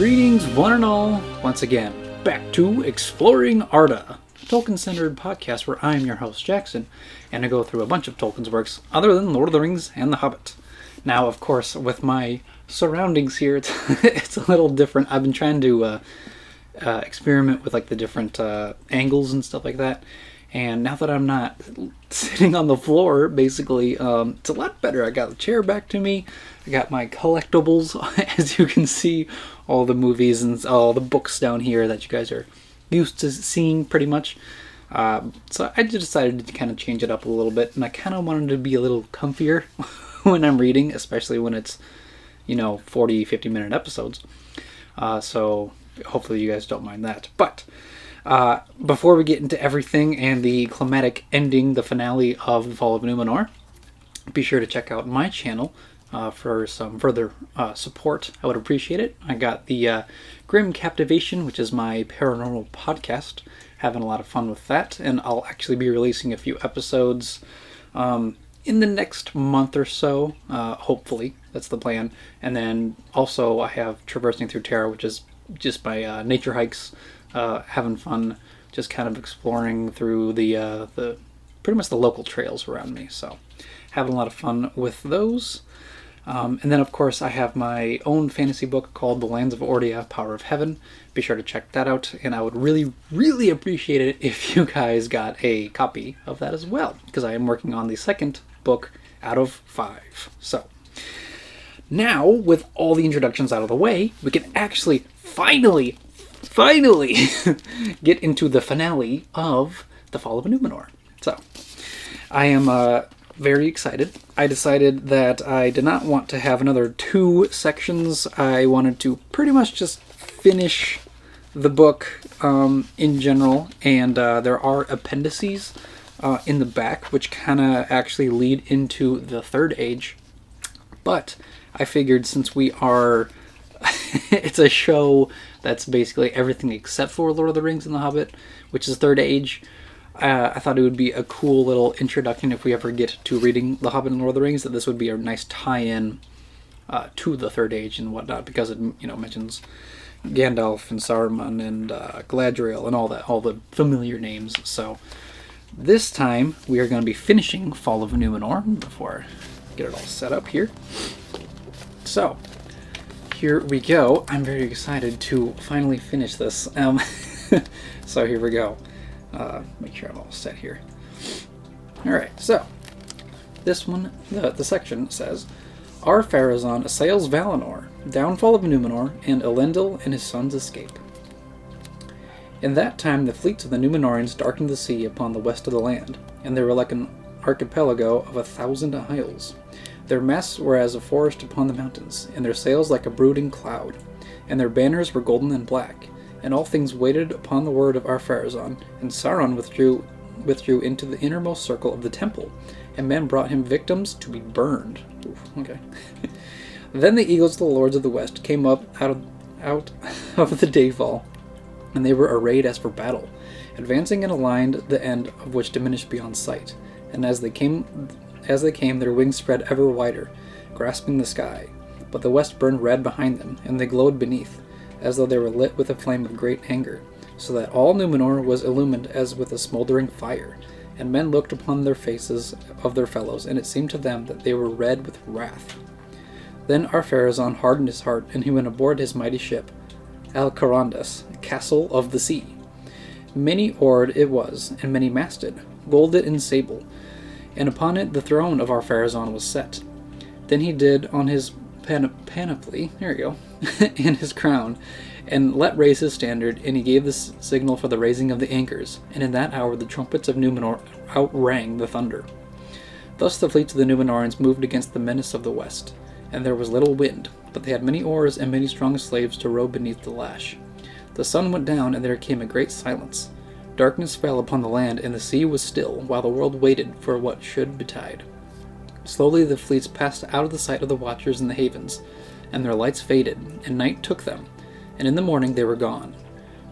Greetings, one and all, once again, back to Exploring Arda, a Tolkien-centered podcast where I'm your host, Jackson, and I go through a bunch of Tolkien's works other than Lord of the Rings and The Hobbit. Now, of course, with my surroundings here, it's a little different. I've been trying to experiment with like the different angles and stuff like that, and now that I'm not sitting on the floor, basically, it's a lot better. I got the chair back to me. I got my collectibles, as you can see, all the movies and all the books down here that you guys are used to seeing pretty much. So I just decided to kind of change it up a little bit, and I kind of wanted to be a little comfier when I'm reading, especially when it's, 40, 50-minute episodes. So hopefully you guys don't mind that. But before we get into everything and the climatic ending, the finale of the Fall of Númenor, be sure to check out my channel for some further support. I would appreciate it. I got the Grim Captivation, which is my paranormal podcast. Having a lot of fun with that, and I'll actually be releasing a few episodes in the next month or so, hopefully. That's the plan. And then also I have Traversing Through Terror, which is just my nature hikes, having fun, just kind of exploring through the pretty much the local trails around me. So having a lot of fun with those. And then, of course, I have my own fantasy book called The Lands of Ordia, Power of Heaven. Be sure to check that out, and I would really, really appreciate it if you guys got a copy of that as well, because I am working on the second book out of 5. So, now, with all the introductions out of the way, we can actually finally get into the finale of The Fall of Númenor. So, I am very excited. I decided that I did not want to have another 2 sections. I wanted to pretty much just finish the book in general, and there are appendices in the back which kind of actually lead into the Third Age. But I figured since we are it's a show that's basically everything except for Lord of the Rings and The Hobbit, which is Third Age, I thought it would be a cool little introduction if we ever get to reading The Hobbit and Lord of the Rings, that this would be a nice tie-in to the Third Age and whatnot, because it mentions Gandalf and Saruman and Galadriel and all the familiar names. So this time we are going to be finishing Fall of Númenor before I get it all set up here. So here we go. I'm very excited to finally finish this. So here we go. Make sure I'm all set here. Alright, so this one, the section says, Ar-Pharazon assails Valinor, downfall of Númenor, and Elendil and his sons escape. In that time the fleets of the Númenoreans darkened the sea upon the west of the land, and they were like an archipelago of 1,000 isles. Their masts were as a forest upon the mountains, and their sails like a brooding cloud, and their banners were golden and black. And all things waited upon the word of Ar-Pharazon, and Sauron withdrew into the innermost circle of the temple, and men brought him victims to be burned. Oof, okay. Then the eagles of the lords of the west came up out of the dayfall, and they were arrayed as for battle, advancing in a line the end of which diminished beyond sight. And as they came, their wings spread ever wider, grasping the sky. But the west burned red behind them, and they glowed beneath, as though they were lit with a flame of great anger, so that all Númenor was illumined as with a smoldering fire, and men looked upon their faces of their fellows, and it seemed to them that they were red with wrath. Then Ar-Pharazon hardened his heart, and he went aboard his mighty ship, Al-Carandas, Castle of the Sea. Many-oared it was, and many-masted, golded and sable, and upon it the throne of Ar-Pharazon was set. Then he did on his panoply, there you go, and his crown, and let raise his standard, and he gave the signal for the raising of the anchors, and in that hour the trumpets of Númenor outrang the thunder. Thus the fleets of the Númenorians moved against the menace of the west, and there was little wind, but they had many oars and many strong slaves to row beneath the lash. The sun went down, and there came a great silence. Darkness fell upon the land, and the sea was still, while the world waited for what should betide. Slowly the fleets passed out of the sight of the watchers in the havens, and their lights faded, and night took them, and in the morning they were gone.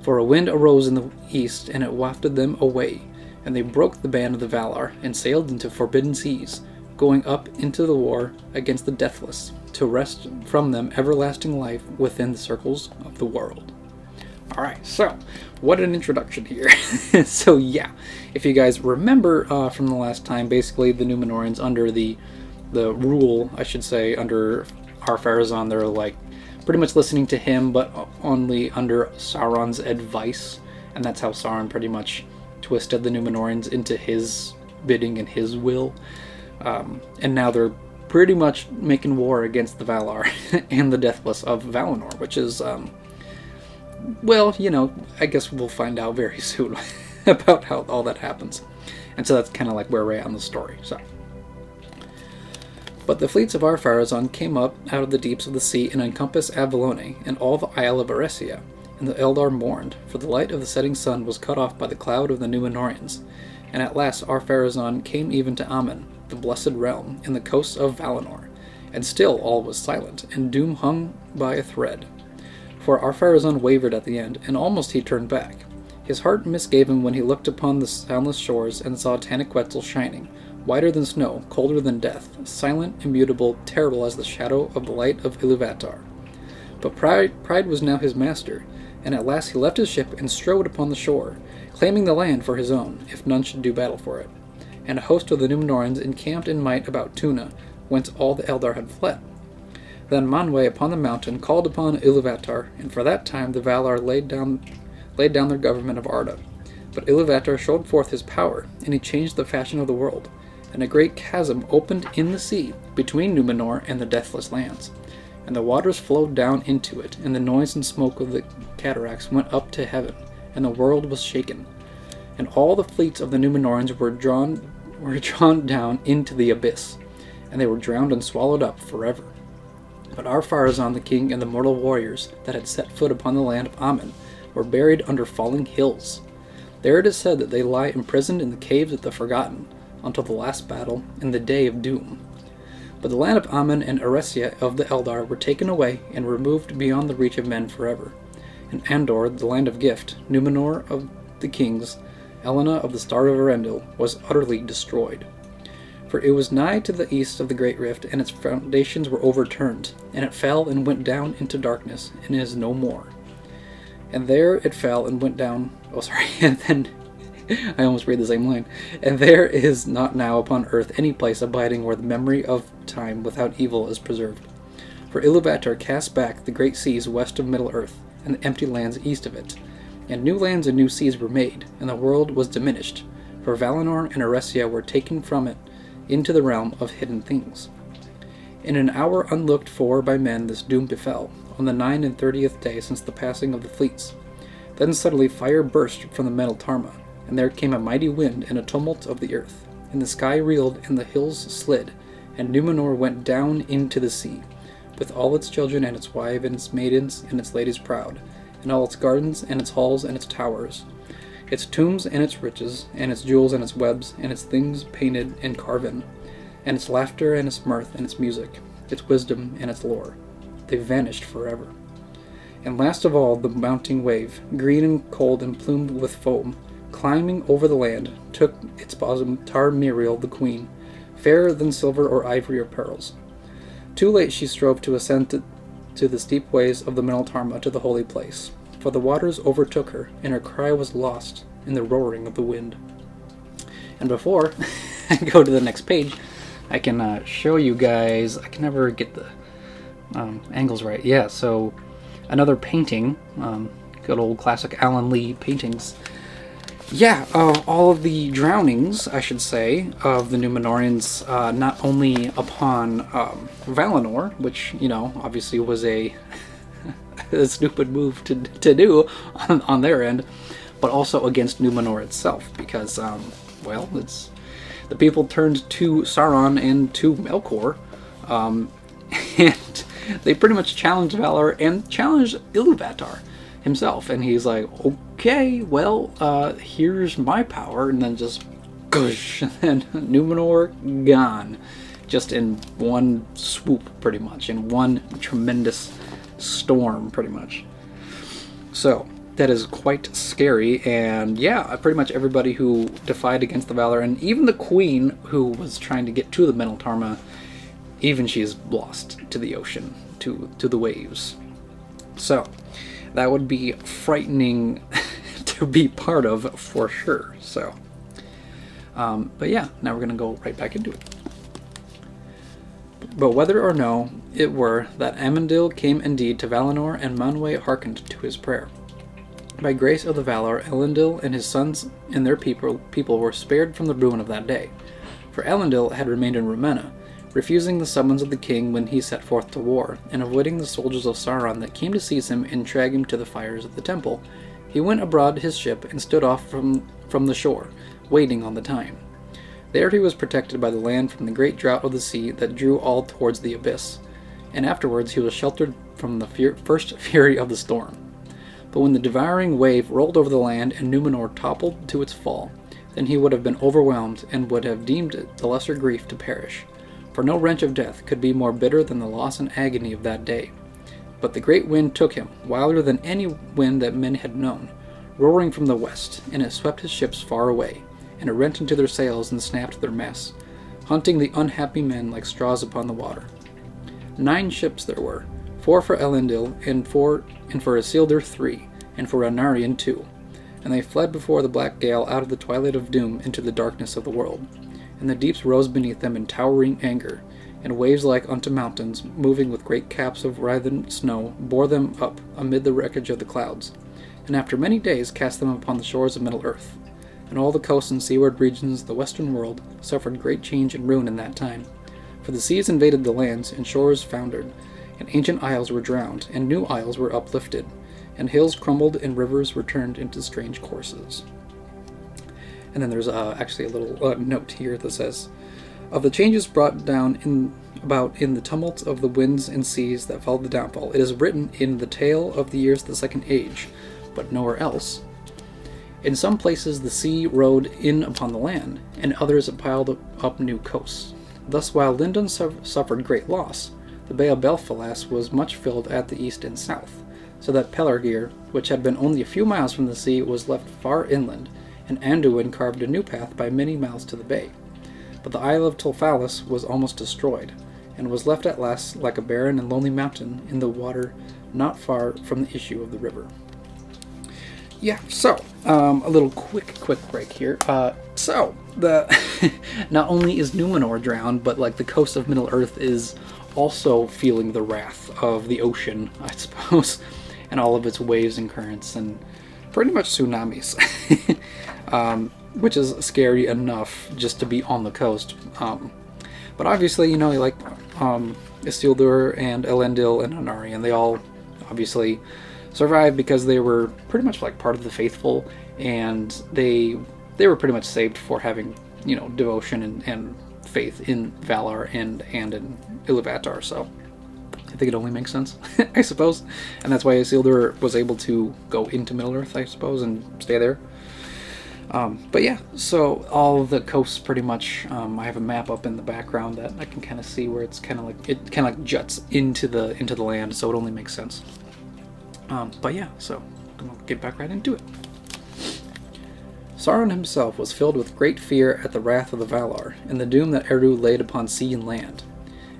For a wind arose in the east, and it wafted them away, and they broke the band of the Valar, and sailed into forbidden seas, going up into the war against the deathless, to wrest from them everlasting life within the circles of the world. Alright, so, what an introduction here. So yeah, if you guys remember from the last time, basically the Númenoreans under the rule, I should say, under Ar-Pharazon, they're like pretty much listening to him, but only under Sauron's advice, and that's how Sauron pretty much twisted the Númenoreans into his bidding and his will. And now they're pretty much making war against the Valar and the Deathless of Valinor, which is, well, you know, I guess we'll find out very soon about how all that happens. And so that's kind of like where we're at on the story. So, but the fleets of Ar-Pharazon came up out of the deeps of the sea and encompassed Avalone and all the Isle of Eressia, and the Eldar mourned, for the light of the setting sun was cut off by the cloud of the Númenorians. And at last Ar-Pharazon came even to Aman, the blessed realm, in the coasts of Valinor, and still all was silent, and doom hung by a thread. For Ar-Pharazon wavered at the end, and almost he turned back. His heart misgave him when he looked upon the soundless shores and saw Taniquetzal shining, whiter than snow, colder than death, silent, immutable, terrible as the shadow of the light of Iluvatar. But pride was now his master, and at last he left his ship and strode upon the shore, claiming the land for his own, if none should do battle for it. And a host of the Númenorians encamped in might about Tuna, whence all the Eldar had fled. Then Manwë upon the mountain called upon Iluvatar, and for that time the Valar laid down their government of Arda. But Iluvatar showed forth his power, and he changed the fashion of the world, and a great chasm opened in the sea between Númenor and the deathless lands. And the waters flowed down into it, and the noise and smoke of the cataracts went up to heaven, and the world was shaken. And all the fleets of the Númenorians were drawn down into the abyss, and they were drowned and swallowed up forever. But Ar-Pharazon the king and the mortal warriors that had set foot upon the land of Aman were buried under falling hills. There it is said that they lie imprisoned in the caves of the Forgotten, until the last battle and the day of doom. But the land of Aman and Eressia of the Eldar were taken away and removed beyond the reach of men forever. And Andor, the land of Gift, Númenor of the kings, Elena of the Star of Erendil, was utterly destroyed. For it was nigh to the east of the Great Rift, and its foundations were overturned, and it fell and went down into darkness, and is no more. And there it fell and went down, and then I almost read the same line. And there is not now upon earth any place abiding where the memory of time without evil is preserved. For Iluvatar cast back the great seas west of Middle-earth, and the empty lands east of it. And new lands and new seas were made, and the world was diminished. For Valinor and Eressia were taken from it into the realm of hidden things. In an hour unlooked for by men this doom befell, on the 39th day since the passing of the fleets. Then suddenly fire burst from the metal Tarma, and there came a mighty wind and a tumult of the earth, and the sky reeled and the hills slid, and Númenor went down into the sea, with all its children and its wives and its maidens and its ladies proud, and all its gardens and its halls and its towers, its tombs and its riches, and its jewels and its webs, and its things painted and carven, and its laughter and its mirth and its music, its wisdom and its lore. They vanished forever. And last of all the mounting wave, green and cold and plumed with foam, climbing over the land, took its bosom Tar Miriel the queen, fairer than silver or ivory or pearls. Too late she strove to ascend to the steep ways of the Middle Tarma to the holy place, for the waters overtook her, and her cry was lost in the roaring of the wind. And before I go to the next page, I can show you guys, I can never get the angles right. Yeah, so another painting, good old classic Alan Lee paintings. Yeah, all of the drownings, I should say, of the Númenorians, not only upon Valinor, which, you know, obviously was a stupid move to do on their end, but also against Númenor itself, because, well, it's the people turned to Sauron and to Melkor, and they pretty much challenged Valar and challenged Iluvatar himself, and he's like, okay, well, here's my power, and then just gush, and then Númenor gone, just in one swoop, pretty much, in one tremendous storm, pretty much. So that is quite scary. And yeah, pretty much everybody who defied against the Valar, and even the queen who was trying to get to the Meneltarma, even she's lost to the ocean, to the waves. So that would be frightening to be part of for sure. So, but yeah, now we're gonna go right back into it. But whether or no it were that Amandil came indeed to Valinor, and Manwë hearkened to his prayer. By grace of the Valar, Elendil and his sons and their people were spared from the ruin of that day. For Elendil had remained in Rumena, refusing the summons of the king when he set forth to war, and avoiding the soldiers of Sauron that came to seize him and drag him to the fires of the temple. He went abroad his ship and stood off from the shore, waiting on the time. There he was protected by the land from the great drought of the sea that drew all towards the abyss, and afterwards he was sheltered from the first fury of the storm. But when the devouring wave rolled over the land and Númenor toppled to its fall, then he would have been overwhelmed and would have deemed it the lesser grief to perish. For no wrench of death could be more bitter than the loss and agony of that day. But the great wind took him, wilder than any wind that men had known, roaring from the west, and it swept his ships far away, and it rent into their sails and snapped their masts, hunting the unhappy men like straws upon the water. 9 ships there were, 4 for Elendil, and for Isildur 3, and for Anarion 2, and they fled before the black gale out of the twilight of doom into the darkness of the world. And the deeps rose beneath them in towering anger, and waves like unto mountains, moving with great caps of writhen snow, bore them up amid the wreckage of the clouds, and after many days cast them upon the shores of Middle-earth. And all the coasts and seaward regions of the western world suffered great change and ruin in that time. For the seas invaded the lands, and shores foundered, and ancient isles were drowned, and new isles were uplifted, and hills crumbled, and rivers were turned into strange courses. And then there's actually a little note here that says, of the changes brought down in the tumult of the winds and seas that followed the downfall, it is written in the tale of the years of the Second Age, but nowhere else. In some places the sea rode in upon the land, and others it piled up new coasts. Thus, while Lindon suffered great loss, the Bay of Belfalas was much filled at the east and south, so that Pelargir, which had been only a few miles from the sea, was left far inland, and Anduin carved a new path by many miles to the bay. But the Isle of Tolfalas was almost destroyed, and was left at last like a barren and lonely mountain in the water not far from the issue of the river. Yeah, so, a little quick break here. So, not only is Númenor drowned, but like the coast of Middle-earth is also feeling the wrath of the ocean, I suppose, and all of its waves and currents, and pretty much tsunamis. Which is scary enough just to be on the coast. But obviously, like Isildur and Elendil and Anarion, they all obviously survived because they were pretty much like part of the faithful, and they were pretty much saved for having devotion and faith in Valar and in Iluvatar. So I think it only makes sense, I suppose, and that's why Isildur was able to go into Middle-earth, I suppose, and stay there. But yeah, so all the coasts pretty much, I have a map up in the background that I can kind of see where it kind of juts into the land, so it only makes sense. But yeah, so we'll get back right into it. Sauron himself was filled with great fear at the wrath of the Valar, and the doom that Eru laid upon sea and land.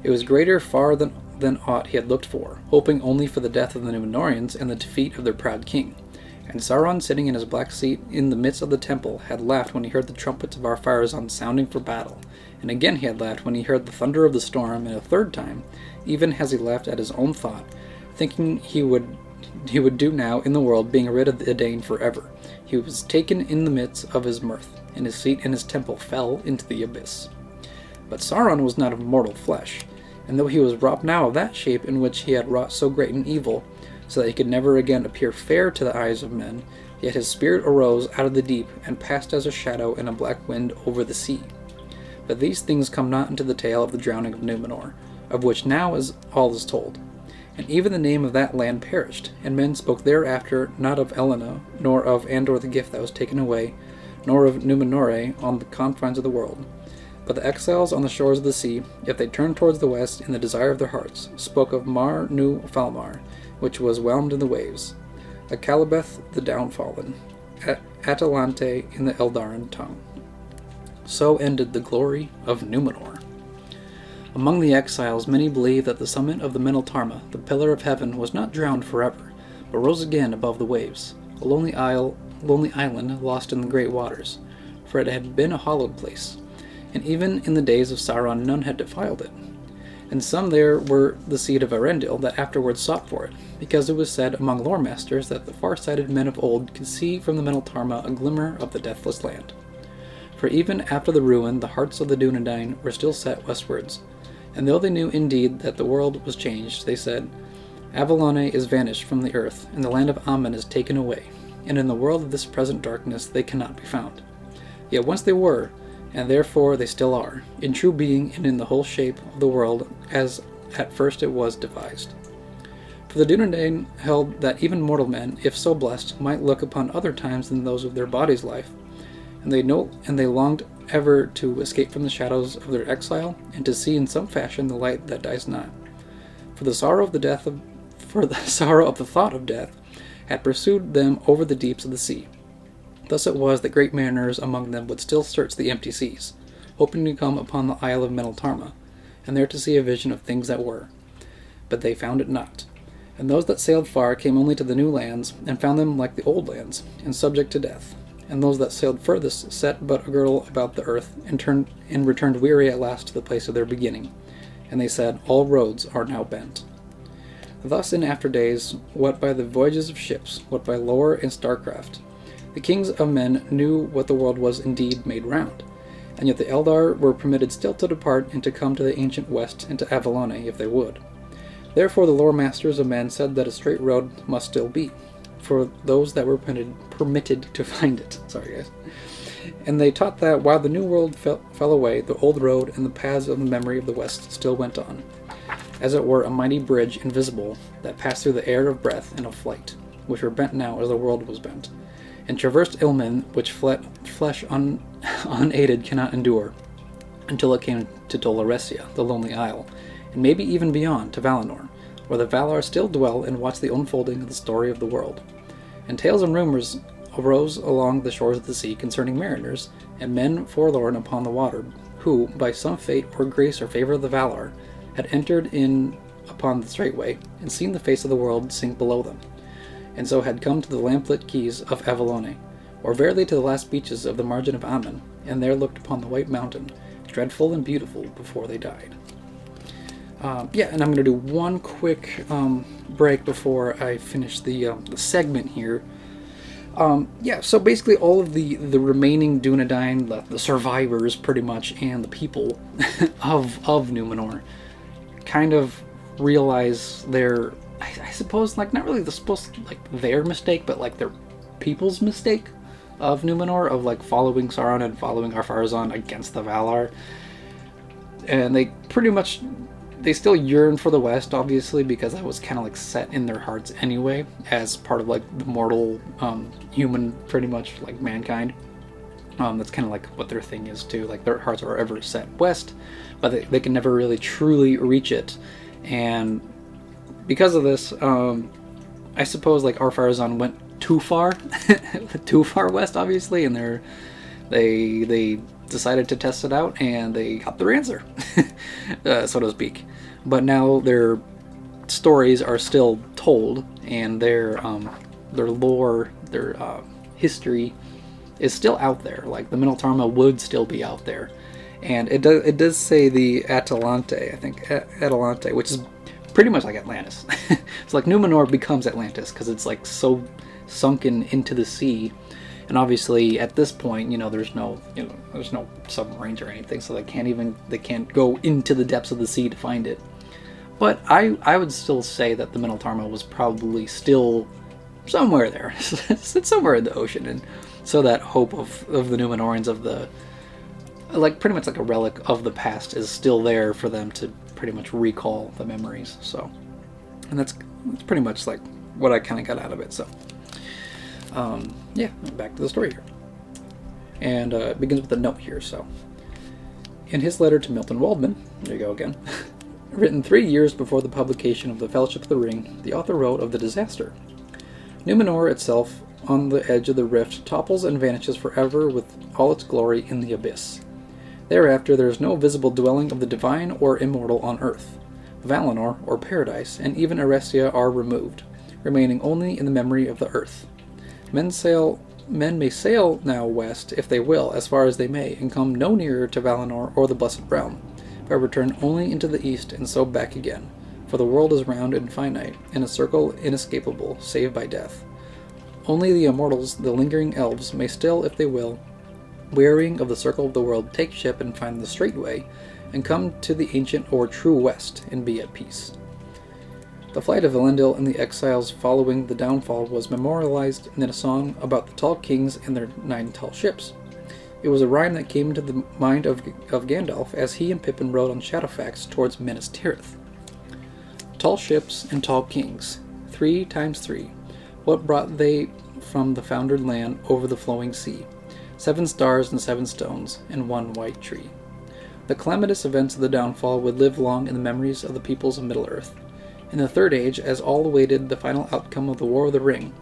It was greater far than aught he had looked for, hoping only for the death of the Númenóreans and the defeat of their proud king. And Sauron, sitting in his black seat in the midst of the temple, had laughed when he heard the trumpets of Ar-Pharazon sounding for battle, and again he had laughed when he heard the thunder of the storm, and a third time, even as he laughed at his own thought, thinking he would do now in the world, being rid of the Edain forever. He was taken in the midst of his mirth, and his seat in his temple fell into the abyss. But Sauron was not of mortal flesh, and though he was robbed now of that shape in which he had wrought so great an evil, so that he could never again appear fair to the eyes of men, yet his spirit arose out of the deep, and passed as a shadow in a black wind over the sea. But these things come not into the tale of the drowning of Númenor, of which now all is told. And even the name of that land perished, and men spoke thereafter not of Elena, nor of Andor the gift that was taken away, nor of Númenore on the confines of the world. But the exiles on the shores of the sea, if they turned towards the west in the desire of their hearts, spoke of Mar Nu Falmar, which was whelmed in the waves. Akalabeth the Downfallen, Atalante in the Eldarin tongue. So ended the glory of Númenor. Among the exiles, many believe that the summit of the Meneltarma, the pillar of heaven, was not drowned forever, but rose again above the waves, a lonely island lost in the great waters, for it had been a hallowed place, and even in the days of Sauron none had defiled it. And some there were the seed of Arendil that afterwards sought for it, because it was said among lore masters that the far-sighted men of old could see from the Meneltarma a glimmer of the deathless land. For even after the ruin, the hearts of the Dúnedain were still set westwards, and though they knew indeed that the world was changed, they said, Avalone is vanished from the earth, and the land of Aman is taken away, and in the world of this present darkness they cannot be found. Yet once they were, and therefore they still are, in true being and in the whole shape of the world as at first it was devised. For the Dúnedain held that even mortal men, if so blessed, might look upon other times than those of their body's life, and they longed ever to escape from the shadows of their exile, and to see in some fashion the light that dies not. For the sorrow of the thought of death had pursued them over the deeps of the sea. Thus it was that great mariners among them would still search the empty seas, hoping to come upon the Isle of Meneltarma, and there to see a vision of things that were. But they found it not. And those that sailed far came only to the new lands, and found them like the old lands, and subject to death. And those that sailed furthest set but a girdle about the earth, and returned weary at last to the place of their beginning. And they said, All roads are now bent. Thus in after days, what by the voyages of ships, what by lore and starcraft, the kings of men knew what the world was indeed made round, and yet the Eldar were permitted still to depart and to come to the ancient west and to Avalone if they would. Therefore the lore masters of men said that a straight road must still be, for those that were permitted to find it. Sorry, guys. And they taught that while the new world fell away, the old road and the paths of the memory of the west still went on, as it were a mighty bridge invisible that passed through the air of breath and of flight, which were bent now as the world was bent, and traversed Ilmen, which flesh unaided cannot endure, until it came to Doloresia, the lonely isle, and maybe even beyond to Valinor, where the Valar still dwell and watch the unfolding of the story of the world. And tales and rumors arose along the shores of the sea concerning mariners, and men forlorn upon the water, who, by some fate or grace or favor of the Valar, had entered in upon the straight way, and seen the face of the world sink below them, and so had come to the lamplit quays of Avalone, or verily to the last beaches of the margin of Aman, and there looked upon the white mountain, dreadful and beautiful, before they died. And I'm going to do one quick break before I finish the segment here. So basically all of the remaining Dúnedain, the survivors pretty much, and the people of Númenor kind of realize their, I suppose, like, not really their mistake, but like their people's mistake of Númenor, of like following Sauron and following Ar-Pharazon against the Valar. And they still yearn for the West, obviously, because that was kind of like set in their hearts anyway, as part of like the mortal human, pretty much like mankind. That's kind of like what their thing is too. Like their hearts are ever set west, but they can never really truly reach it. And because of this, I suppose like Ar-Pharazon went too far, too far west, obviously, and they decided to test it out, and they got their answer, so to speak. But now their stories are still told, and their lore, their history is still out there. Like the Meneltarma would still be out there, and it does say the Atalante, I think Atalante, which is pretty much like Atlantis. It's like Númenor becomes Atlantis because it's like so sunken into the sea. And obviously, at this point, there's no submarines or anything, so they can't go into the depths of the sea to find it. But I would still say that the Meneltarma was probably still somewhere there. It's somewhere in the ocean, and so that hope of the Númenoreans, of the, like, pretty much like a relic of the past, is still there for them to pretty much recall the memories. So, and that's pretty much like what I kind of got out of it. So. Back to the story here. And it begins with a note here. So, in his letter to Milton Waldman, there you go again, written 3 years before the publication of the Fellowship of the Ring, the author wrote of the disaster. Númenor itself, on the edge of the rift, topples and vanishes forever with all its glory in the abyss. Thereafter there is no visible dwelling of the divine or immortal on earth. Valinor, or paradise, and even Erestia are removed, remaining only in the memory of the earth. Men may sail now west, if they will, as far as they may, and come no nearer to Valinor or the Blessed Realm, but return only into the east and so back again, for the world is round and finite, in a circle inescapable, save by death. Only the immortals, the lingering elves, may still, if they will, wearying of the circle of the world, take ship and find the straight way, and come to the ancient or true west, and be at peace. The flight of Elendil and the exiles following the downfall was memorialized in a song about the tall kings and their 9 tall ships. It was a rhyme that came into the mind of Gandalf as he and Pippin rode on Shadowfax towards Minas Tirith. Tall ships and tall kings, 3 times 3. What brought they from the foundered land over the flowing sea? 7 stars and 7 stones, and 1 white tree. The calamitous events of the downfall would live long in the memories of the peoples of Middle-earth. In the Third Age, as all awaited the final outcome of the War of the Ring,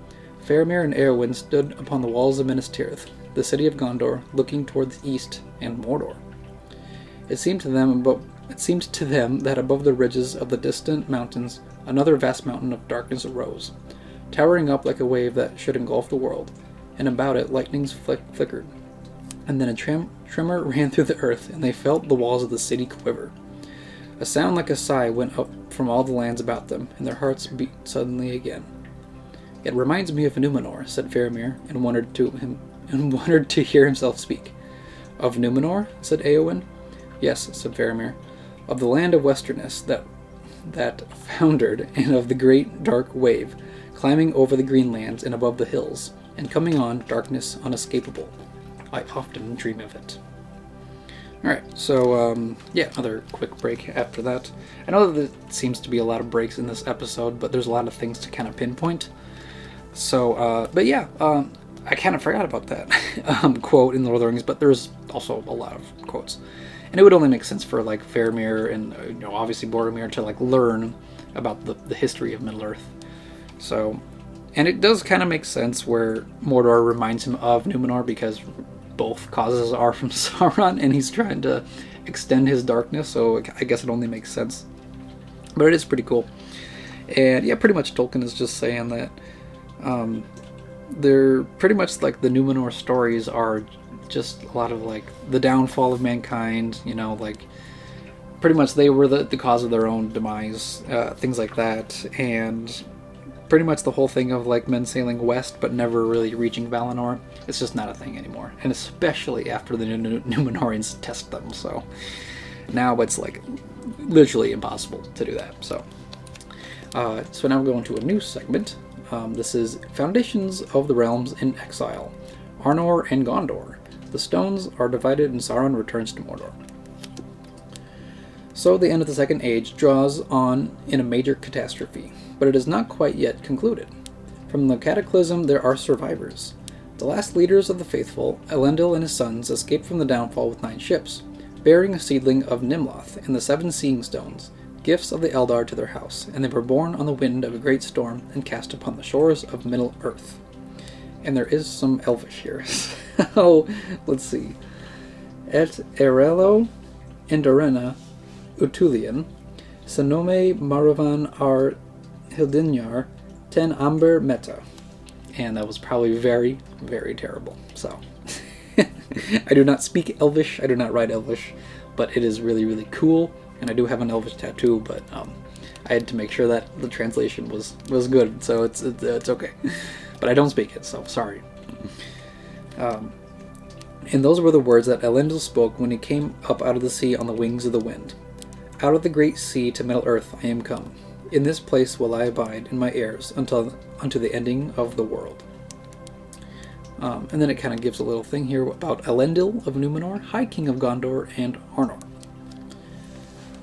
Faramir and Eowyn stood upon the walls of Minas Tirith, the city of Gondor, looking toward the east and Mordor. It seemed to them that above the ridges of the distant mountains another vast mountain of darkness arose, towering up like a wave that should engulf the world, and about it lightnings flickered. And then a tremor ran through the earth, and they felt the walls of the city quiver. A sound like a sigh went up from all the lands about them, and their hearts beat suddenly again. "It reminds me of Númenor," said Faramir, and wondered to hear himself speak. "Of Númenor?" said Eowyn. "Yes," said Faramir, "of the land of Westerness that foundered, and of the great dark wave, climbing over the green lands and above the hills, and coming on darkness unescapable. I often dream of it." Alright, so, another quick break after that. I know that there seems to be a lot of breaks in this episode, but there's a lot of things to kind of pinpoint. So, I kind of forgot about that quote in Lord of the Rings, but there's also a lot of quotes. And it would only make sense for, like, Faramir and, obviously Boromir to, like, learn about the history of Middle-earth. So, and it does kind of make sense where Mordor reminds him of Númenor, because both causes are from Sauron, and he's trying to extend his darkness, so I guess it only makes sense. But it is pretty cool. And yeah, pretty much Tolkien is just saying that they're pretty much like the Númenor stories are just a lot of like the downfall of mankind, like pretty much they were the cause of their own demise, things like that, and pretty much the whole thing of like men sailing west but never really reaching Valinor, it's just not a thing anymore, and especially after the Númenoreans test them, so now it's like literally impossible to do that. So now we're going to a new segment. This is Foundations of the Realms in Exile, Arnor and Gondor. The stones are divided and Sauron returns to Mordor. So the end of the Second Age draws on in a major catastrophe, but it is not quite yet concluded. From the cataclysm there are survivors. The last leaders of the faithful, Elendil and his sons, escaped from the downfall with 9 ships, bearing a seedling of Nimloth and the 7 seeing stones, gifts of the Eldar to their house, and they were born on the wind of a great storm and cast upon the shores of Middle-earth. And there is some Elvish here. So, let's see. Et Erelo Indorena Utulian, Sanome Maravan Ar Hildinyar, Ten Amber Meta. And that was probably very, very terrible. So, I do not speak Elvish, I do not write Elvish, but it is really, really cool. And I do have an Elvish tattoo, but I had to make sure that the translation was good, so it's okay. But I don't speak it, so sorry. And those were the words that Elendil spoke when he came up out of the sea on the wings of the wind. Out of the great sea to Middle-earth I am come. In this place will I abide in my heirs unto the ending of the world. And then it kind of gives a little thing here about Elendil of Númenor, High King of Gondor and Arnor.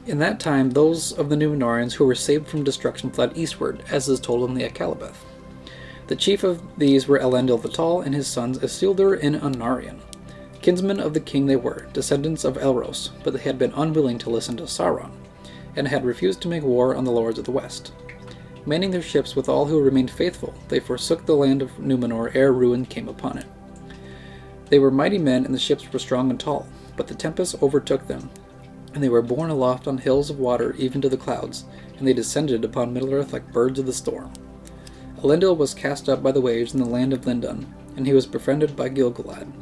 In that time, those of the Númenoreans who were saved from destruction fled eastward, as is told in the Akalabeth. The chief of these were Elendil the Tall and his sons Isildur and Anarion. Kinsmen of the king they were, descendants of Elros, but they had been unwilling to listen to Sauron, and had refused to make war on the lords of the west. Manning their ships with all who remained faithful, they forsook the land of Númenor ere ruin came upon it. They were mighty men, and the ships were strong and tall, but the tempest overtook them, and they were borne aloft on hills of water even to the clouds, and they descended upon Middle-earth like birds of the storm. Elendil was cast up by the waves in the land of Lindon, and he was befriended by Gil-galad.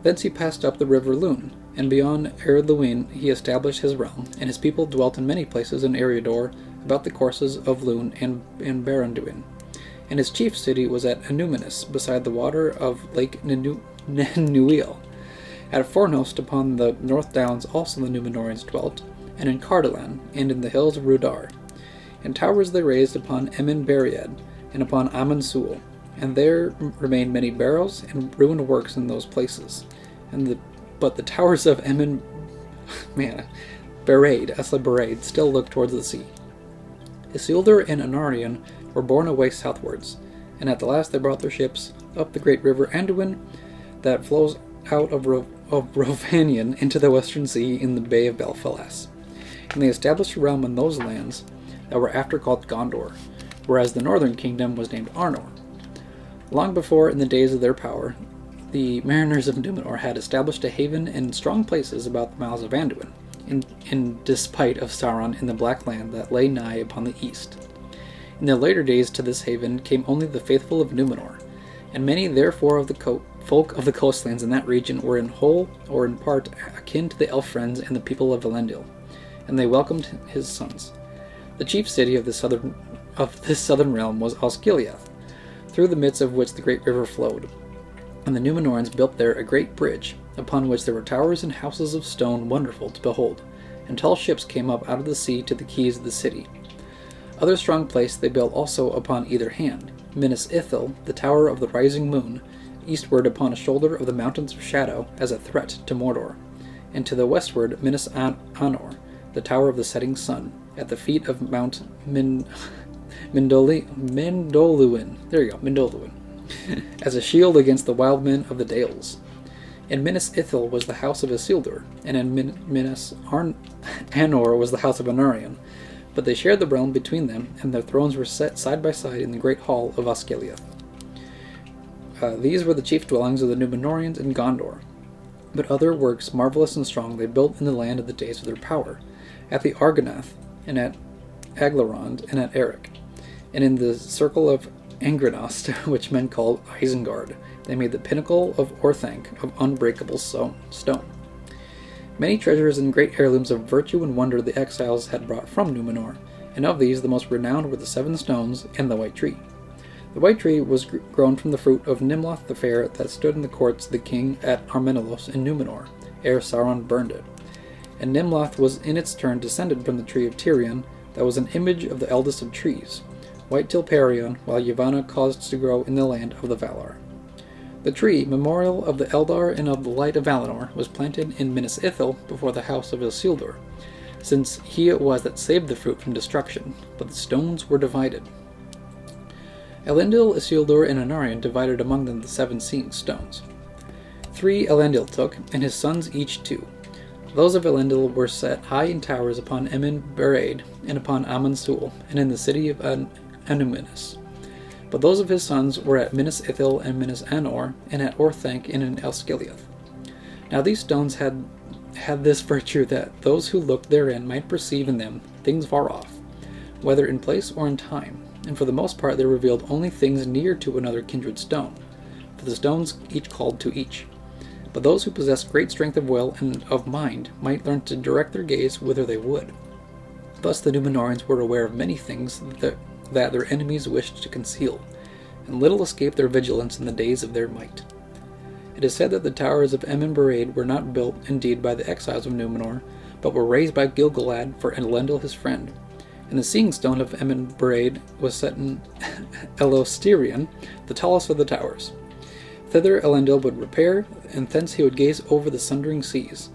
Thence he passed up the river Lune, and beyond Ered-Luin he established his realm, and his people dwelt in many places in Eriador, about the courses of Lune and Baranduin. And his chief city was at Annúminas, beside the water of Lake Nuil. At Fornost upon the north downs also the Númenoreans dwelt, and in Cardolan, and in the hills of Rudar. And towers they raised upon Emin-Beriad, and upon Amon-Sul, and there remained many barrows and ruined works in those places. But the towers of Bereid still looked towards the sea. Isildur and Anarion were borne away southwards, and at the last they brought their ships up the great river Anduin, that flows out of Rovanion into the western sea in the bay of Belfalas. And they established a realm in those lands that were after called Gondor, whereas the northern kingdom was named Arnor. Long before, in the days of their power, the mariners of Númenor had established a haven and strong places about the mouths of Anduin, in despite of Sauron in the Black Land that lay nigh upon the east. In the later days to this haven came only the faithful of Númenor, and many therefore of the folk of the coastlands in that region were in whole or in part akin to the elf friends and the people of Elendil, and they welcomed his sons. The chief city of this southern realm was Osgiliath, through the midst of which the great river flowed. And the Númenorians built there a great bridge, upon which there were towers and houses of stone wonderful to behold, and tall ships came up out of the sea to the quays of the city. Other strong place they built also upon either hand, Minas Ithil, the tower of the rising moon, eastward upon a shoulder of the mountains of shadow, as a threat to Mordor, and to the westward Minas Anor, the tower of the setting sun, at the feet of Mount Mindoluin, as a shield against the wild men of the Dales. In Minas Ithil was the house of Isildur, and in Minas Anor was the house of Anarion, but they shared the realm between them, and their thrones were set side by side in the great hall of Osgiliath. These were the chief dwellings of the Númenorians in Gondor, but other works marvelous and strong they built in the land of the days of their power, at the Argonath, and at Aglarond, and at Eric, and in the circle of Angrenost, which men called Isengard, they made the pinnacle of Orthanc of unbreakable stone. Many treasures and great heirlooms of virtue and wonder the exiles had brought from Númenor, and of these the most renowned were the 7 stones and the white tree. The white tree was grown from the fruit of Nimloth the fair that stood in the courts of the king at Armenelos in Númenor, ere Sauron burned it. And Nimloth was in its turn descended from the tree of Tirion, that was an image of the eldest of trees, white Tilperion, while Yavanna caused to grow in the land of the Valar. The tree, memorial of the Eldar and of the light of Valinor, was planted in Minas Ithil before the house of Isildur, since he it was that saved the fruit from destruction, but the stones were divided. Elendil, Isildur, and Anarion divided among them the 7 seeing stones. 3 Elendil took, and his sons each 2. Those of Elendil were set high in towers upon Emin-Beriad, and upon Amon-Sul, and in the city of Annúminas. But those of his sons were at Minas Ithil and Minas Anor, and at Orthanc and in Osgiliath. Now these stones had this virtue that those who looked therein might perceive in them things far off, whether in place or in time, and for the most part they revealed only things near to another kindred stone, for the stones each called to each. But those who possessed great strength of will and of mind might learn to direct their gaze whither they would. Thus the Númenorians were aware of many things that their enemies wished to conceal, and little escaped their vigilance in the days of their might. It is said that the towers of Emin-Beriad were not built indeed by the exiles of Númenor, but were raised by Gil-galad for Elendil his friend, and the seeing stone of Emin-Beriad was set in Elostirion, the tallest of the towers. Thither Elendil would repair, and thence he would gaze over the sundering seas,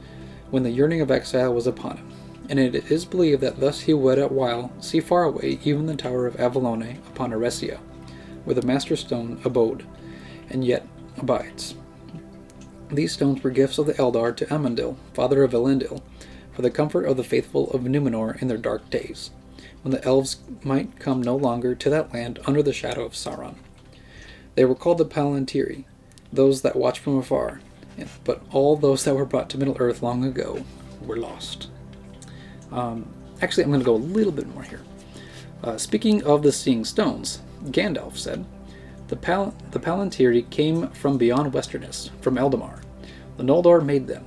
when the yearning of exile was upon him. And it is believed that thus he would at while see far away even the tower of Avalone upon Eresia, where the master stone abode, and yet abides. These stones were gifts of the Eldar to Amandil, father of Elendil, for the comfort of the faithful of Númenor in their dark days, when the elves might come no longer to that land under the shadow of Sauron. They were called the Palantiri, those that watch from afar, but all those that were brought to Middle-earth long ago were lost. Actually, I'm going to go a little bit more here. Speaking of the Seeing Stones, Gandalf said, The Palantiri came from beyond Westerness, from Eldamar. The Noldor made them.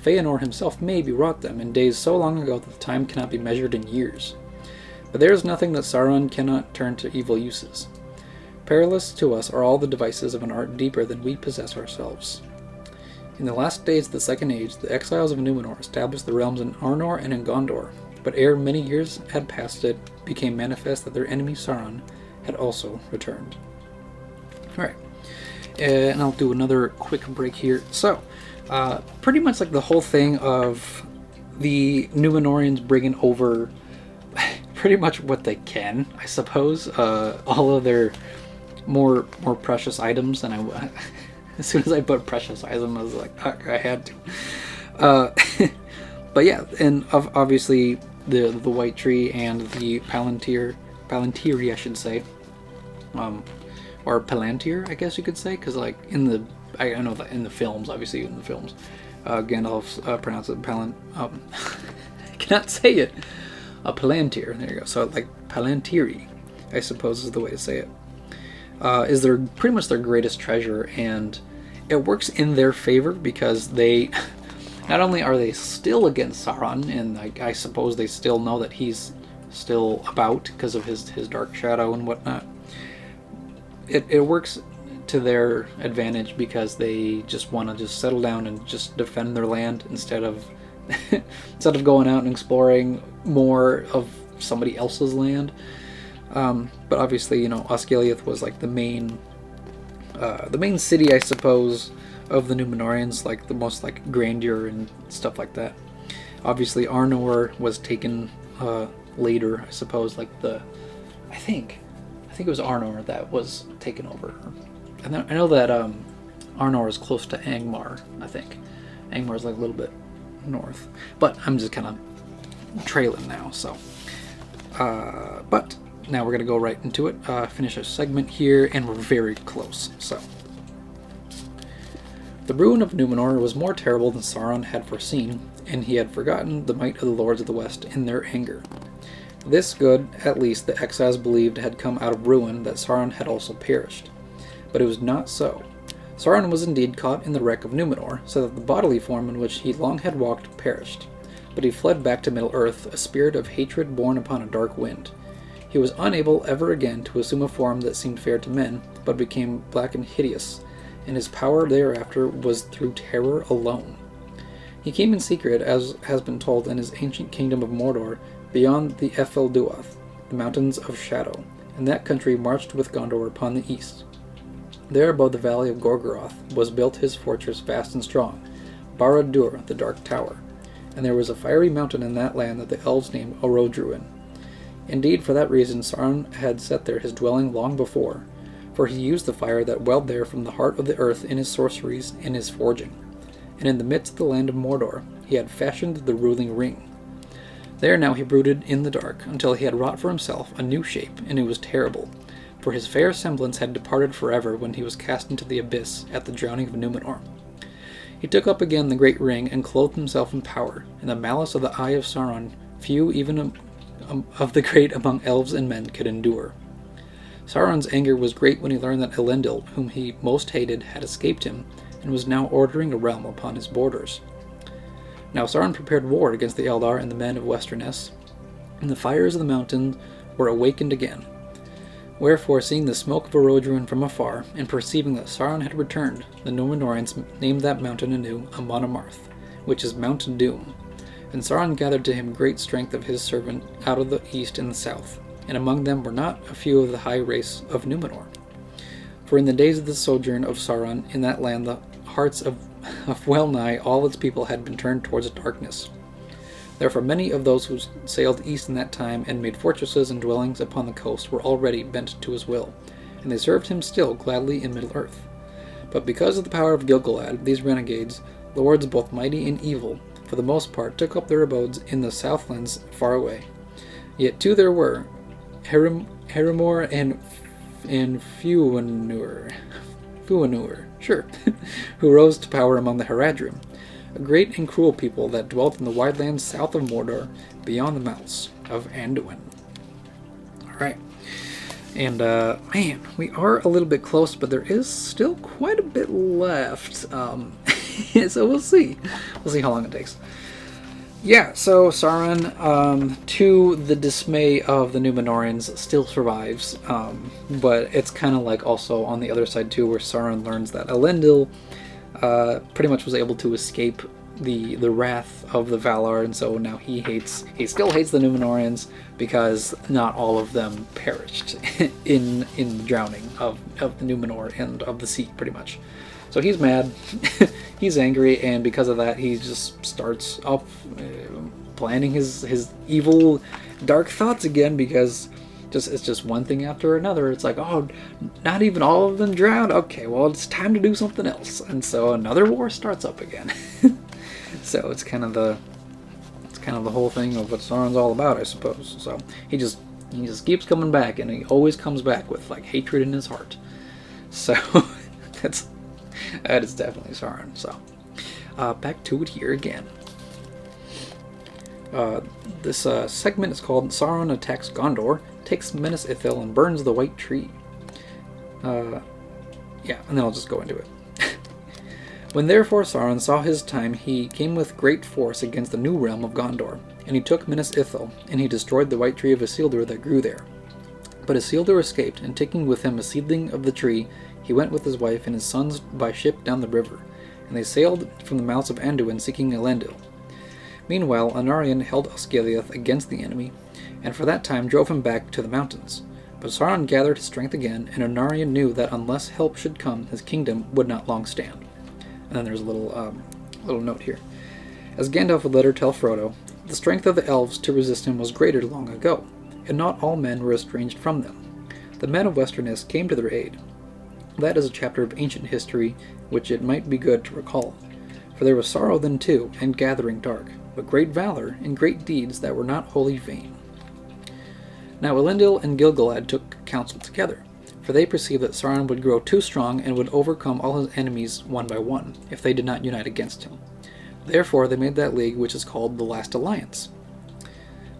Feanor himself maybe wrought them in days so long ago that the time cannot be measured in years. But there is nothing that Sauron cannot turn to evil uses. Perilous to us are all the devices of an art deeper than we possess ourselves. In the last days of the Second Age, the exiles of Númenor established the realms in Arnor and in Gondor, but ere many years had passed it became manifest that their enemy Sauron had also returned. Alright, and I'll do another quick break here. So, pretty much like the whole thing of the Númenorians bringing over pretty much what they can, I suppose. All of their more precious items, and I as soon as I put precious item, I was like, I had to. But yeah, and obviously the White Tree and the Palantiri, I should say, or Palantir, I guess you could say, because like I know that in the films, obviously in the films, Gandalf pronounced it I cannot say it. A Palantir. There you go. So like Palantiri, I suppose is the way to say it. Is their pretty much their greatest treasure, and it works in their favor because they not only are they still against Sauron, and I suppose they still know that he's still about because of his dark shadow and whatnot. It works to their advantage because they just want to just settle down and just defend their land instead of going out and exploring more of somebody else's land. But obviously, Osgiliath was like the main city, I suppose, of the Númenorians, like the most like grandeur and stuff like that. Obviously, Arnor was taken later, I suppose. Like I think it was Arnor that was taken over. And I know that Arnor is close to Angmar. I think Angmar is like a little bit north, but I'm just kind of trailing now. So, but now we're gonna go right into it. Finish our segment here, and we're very close. So, the ruin of Númenor was more terrible than Sauron had foreseen, and he had forgotten the might of the lords of the West in their anger. This good, at least, the exiles believed had come out of ruin, that Sauron had also perished. But it was not so. Sauron was indeed caught in the wreck of Númenor, so that the bodily form in which he long had walked perished. But he fled back to Middle-earth, a spirit of hatred born upon a dark wind. He was unable ever again to assume a form that seemed fair to men, but became black and hideous, and his power thereafter was through terror alone. He came in secret, as has been told, in his ancient kingdom of Mordor, beyond the Efelduath, the Mountains of Shadow, and that country marched with Gondor upon the east. There above the valley of Gorgoroth was built his fortress vast and strong, Barad-dûr, the Dark Tower, and there was a fiery mountain in that land that the elves named Orodruin. Indeed, for that reason Sauron had set there his dwelling long before, for he used the fire that welled there from the heart of the earth in his sorceries and his forging. And in the midst of the land of Mordor he had fashioned the ruling ring. There now he brooded in the dark, until he had wrought for himself a new shape, and it was terrible, for his fair semblance had departed forever when he was cast into the abyss at the drowning of Númenor. He took up again the great ring, and clothed himself in power, and the malice of the eye of Sauron few even of the great among elves and men could endure. Sauron's anger was great when he learned that Elendil, whom he most hated, had escaped him, and was now ordering a realm upon his borders. Now Sauron prepared war against the Eldar and the men of Westerness, and the fires of the mountain were awakened again. Wherefore, seeing the smoke of Orodruin from afar, and perceiving that Sauron had returned, the Númenorians named that mountain anew Amon-Amarth, which is Mount Doom. And Sauron gathered to him great strength of his servant out of the east and the south, and among them were not a few of the high race of Númenor. For in the days of the sojourn of Sauron in that land the hearts of well nigh all its people had been turned towards darkness. Therefore many of those who sailed east in that time and made fortresses and dwellings upon the coast were already bent to his will, and they served him still gladly in Middle-earth. But because of the power of Gil-galad, these renegades, lords both mighty and evil, for the most part took up their abodes in the southlands far away. Yet two there were, Herimor and Fuanur, sure, who rose to power among the Haradrim, a great and cruel people that dwelt in the wide lands south of Mordor, beyond the mouths of Anduin. Alright. And, man, we are a little bit close, but there is still quite a bit left. So we'll see. We'll see how long it takes. Yeah, so Sauron, to the dismay of the Númenoreans, still survives. But it's kind of like also on the other side, too, where Sauron learns that Elendil pretty much was able to escape the wrath of the Valar, and so now he still hates the Númenoreans because not all of them perished in the drowning of the Númenor and of the sea, pretty much. So he's mad, he's angry, and because of that he just starts up planning his evil dark thoughts again, because it's just one thing after another. It's like, oh, not even all of them drowned? Okay, well, it's time to do something else. And so another war starts up again. So it's kind of the whole thing of what Sauron's all about, I suppose. So he just keeps coming back, and he always comes back with like hatred in his heart. So that is definitely Sauron. So back to it here again. This segment is called Sauron Attacks Gondor, Takes Minas Ithil, and Burns the White Tree. Yeah, and then I'll just go into it. When therefore Sauron saw his time, he came with great force against the new realm of Gondor, and he took Minas Ithil, and he destroyed the white tree of Isildur that grew there. But Isildur escaped, and taking with him a seedling of the tree, he went with his wife and his sons by ship down the river, and they sailed from the mouths of Anduin seeking Elendil. Meanwhile, Anarion held Osgiliath against the enemy, and for that time drove him back to the mountains. But Sauron gathered his strength again, and Anarion knew that unless help should come, his kingdom would not long stand. And then there's a little note here. As Gandalf would later tell Frodo, the strength of the elves to resist him was greater long ago, and not all men were estranged from them. The men of Westerness came to their aid. That is a chapter of ancient history which it might be good to recall. For there was sorrow then too, and gathering dark, but great valor and great deeds that were not wholly vain. Now Elendil and Gil-galad took counsel together, for they perceived that Sauron would grow too strong and would overcome all his enemies one by one, if they did not unite against him. Therefore they made that league which is called the Last Alliance.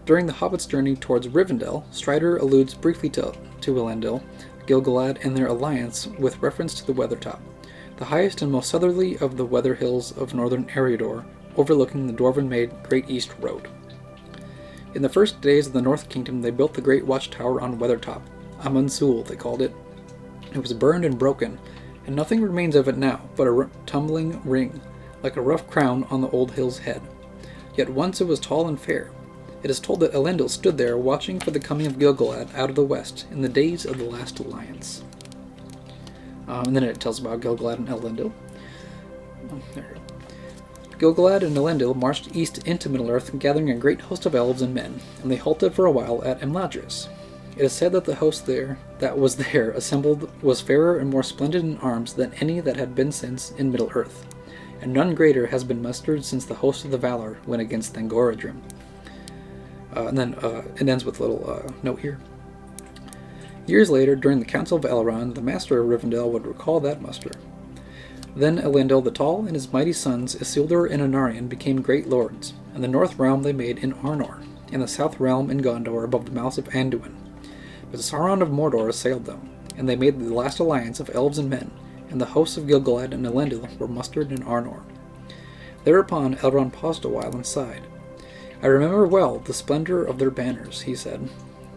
During the Hobbit's journey towards Rivendell, Strider alludes briefly to Elendil, Gil-galad, and their alliance with reference to the Weathertop, the highest and most southerly of the weather hills of northern Eriador, overlooking the Dwarven-made Great East Road. In the first days of the North Kingdom they built the great watchtower on Weathertop, Amansul they called it. It was burned and broken, and nothing remains of it now but a tumbling ring, like a rough crown on the old hill's head. Yet once it was tall and fair. It is told that Elendil stood there watching for the coming of Gil-galad out of the west in the days of the Last Alliance. And then it tells about Gil-galad and Elendil. Gil-galad and Elendil marched east into Middle-earth, gathering a great host of elves and men, and they halted for a while at Imladris. It is said that the host that was there assembled was fairer and more splendid in arms than any that had been since in Middle-earth, and none greater has been mustered since the host of the Valar went against Thangorodrim. And then it ends with a little note here. Years later, during the Council of Elrond, the master of Rivendell would recall that muster. Then Elendil the Tall and his mighty sons Isildur and Anarion became great lords, and the north realm they made in Arnor, and the south realm in Gondor above the mouths of Anduin. But Sauron of Mordor assailed them, and they made the last alliance of elves and men, and the hosts of Gil-galad and Elendil were mustered in Arnor. Thereupon Elrond paused a while and sighed. I remember well the splendor of their banners, he said.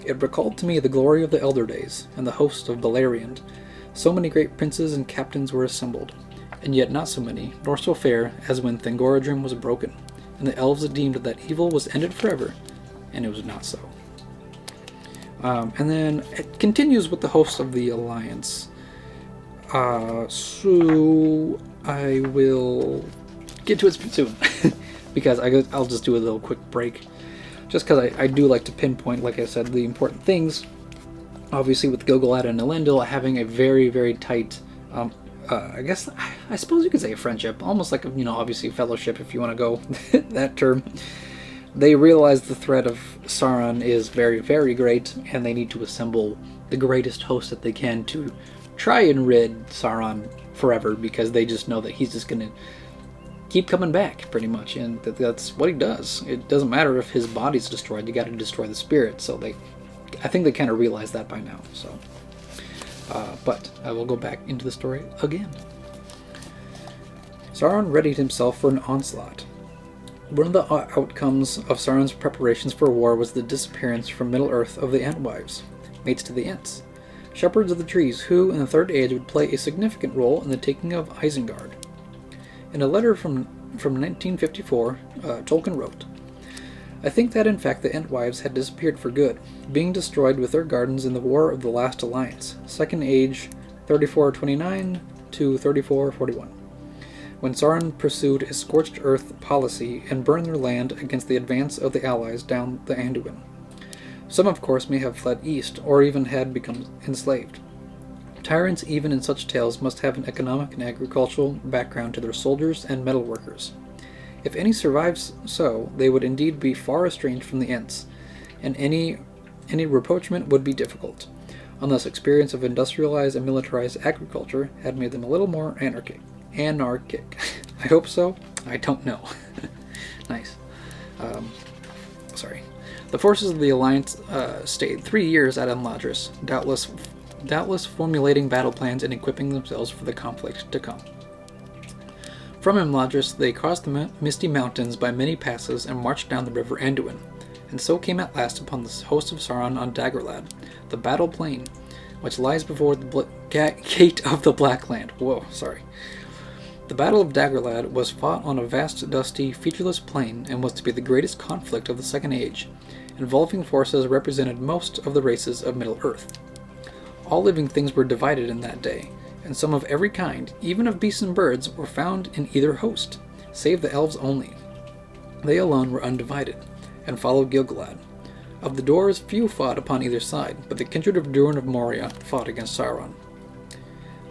It recalled to me the glory of the elder days, and the host of Beleriand. So many great princes and captains were assembled, and yet not so many, nor so fair, as when Thangorodrim was broken, and the elves deemed that evil was ended forever, and it was not so. And then it continues with the hosts of the Alliance. So I will get to it soon, because I'll just do a little quick break, just because I do like to pinpoint, like I said, the important things. Obviously with Gil-galad and Elendil having a very, very tight, I suppose you could say a friendship, almost like, obviously fellowship if you want to go that term. they realize the threat of Sauron is very, very great, and they need to assemble the greatest host that they can to try and rid Sauron forever, because they just know that he's just going to keep coming back, pretty much, and that's what he does. It doesn't matter if his body's destroyed, you got to destroy the spirit. So I think they kind of realize that by now. So, but I will go back into the story again. Sauron readied himself for an onslaught. One of the outcomes of Sauron's preparations for war was the disappearance from Middle-earth of the Antwives, mates to the Ents, shepherds of the trees, who, in the Third Age, would play a significant role in the taking of Isengard. In a letter from 1954, Tolkien wrote, "I think that in fact the Entwives had disappeared for good, being destroyed with their gardens in the War of the Last Alliance, Second Age 3429 to 3441, when Sauron pursued a scorched earth policy and burned their land against the advance of the allies down the Anduin. Some, of course, may have fled east, or even had become enslaved. Tyrants, even in such tales, must have an economic and agricultural background to their soldiers and metalworkers. If any survives so, they would indeed be far estranged from the Ents, and any rapprochement would be difficult, unless experience of industrialized and militarized agriculture had made them a little more anarchic. I hope so. I don't know." Nice. Sorry. The forces of the Alliance stayed 3 years at Imladris, doubtless formulating battle plans and equipping themselves for the conflict to come. From Imladris, they crossed the misty mountains by many passes and marched down the river Anduin, and so came at last upon the host of Sauron on Dagorlad, the battle plain, which lies before the gate of the Black Land. The Battle of Dagorlad was fought on a vast, dusty, featureless plain, and was to be the greatest conflict of the Second Age, involving forces represented most of the races of Middle-earth. All living things were divided in that day, and some of every kind, even of beasts and birds, were found in either host, save the elves only. They alone were undivided, and followed Gil-galad. Of the dwarves, few fought upon either side, but the kindred of Durin of Moria fought against Sauron.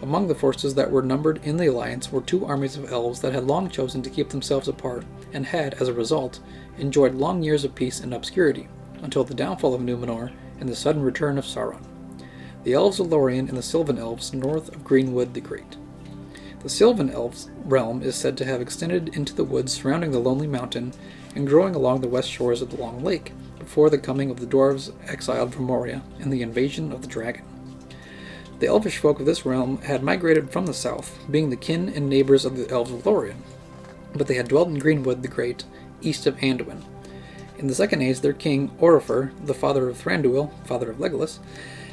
Among the forces that were numbered in the alliance were 2 armies of elves that had long chosen to keep themselves apart, and had, as a result, enjoyed long years of peace and obscurity, until the downfall of Númenor and the sudden return of Sauron. The elves of Lorien and the Sylvan elves north of Greenwood the Great. The Sylvan elves' realm is said to have extended into the woods surrounding the Lonely Mountain and growing along the west shores of the Long Lake, before the coming of the dwarves exiled from Moria and the invasion of the dragon. The elvish folk of this realm had migrated from the south, being the kin and neighbors of the elves of Lorien, but they had dwelt in Greenwood the Great, east of Anduin. In the Second Age, their king, Orifer, the father of Thranduil, father of Legolas,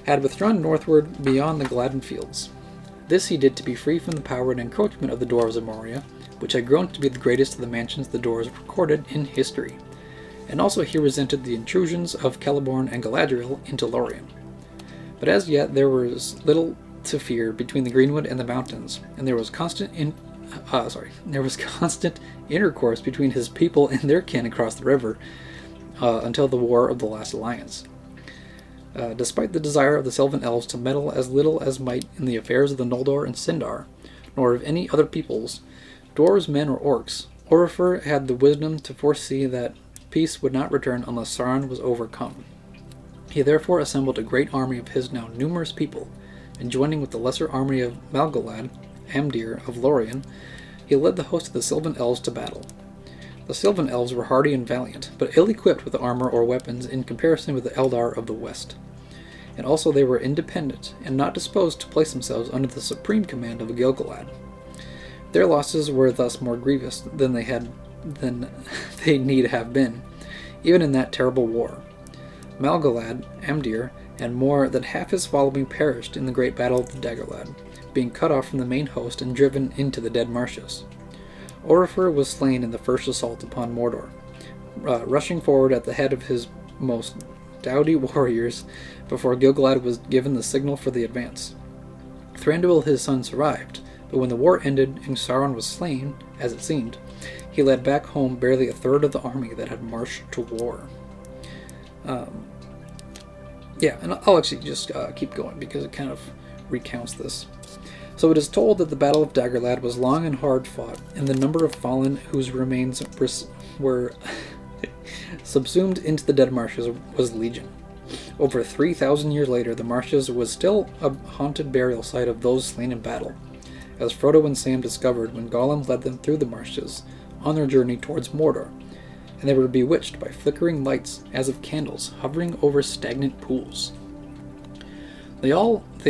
had withdrawn northward beyond the Gladden Fields. This he did to be free from the power and encroachment of the dwarves of Moria, which had grown to be the greatest of the mansions the dwarves recorded in history, and also he resented the intrusions of Celeborn and Galadriel into Lorien. But as yet there was little to fear between the Greenwood and the mountains, and there was constant intercourse between his people and their kin across the river until the War of the Last Alliance. Despite the desire of the Sylvan elves to meddle as little as might in the affairs of the Noldor and Sindar, nor of any other peoples, dwarves, men, or orcs, Orifer had the wisdom to foresee that peace would not return unless Sauron was overcome. He therefore assembled a great army of his now numerous people, and joining with the lesser army of Malgalad, Amdir of Lorien, he led the host of the Sylvan elves to battle. The Sylvan elves were hardy and valiant, but ill-equipped with armor or weapons in comparison with the Eldar of the west. And also they were independent, and not disposed to place themselves under the supreme command of Gil-galad. Their losses were thus more grievous than they need have been, even in that terrible war. Malgalad, Amdir, and more than half his following perished in the great battle of the Dagorlad, being cut off from the main host and driven into the dead marshes. Orifer was slain in the first assault upon Mordor, rushing forward at the head of his most doughty warriors before Gil-galad was given the signal for the advance. Thranduil his son survived, but when the war ended and Sauron was slain, as it seemed, he led back home barely a third of the army that had marched to war. And I'll actually just keep going because it kind of recounts this. So it is told that the Battle of Dagorlad was long and hard fought, and the number of fallen whose remains were Subsumed into the dead marshes was Legion. Over 3,000 years later, the marshes was still a haunted burial site of those slain in battle, as Frodo and Sam discovered when Gollum led them through the marshes on their journey towards Mordor, and they were bewitched by flickering lights as of candles hovering over stagnant pools. They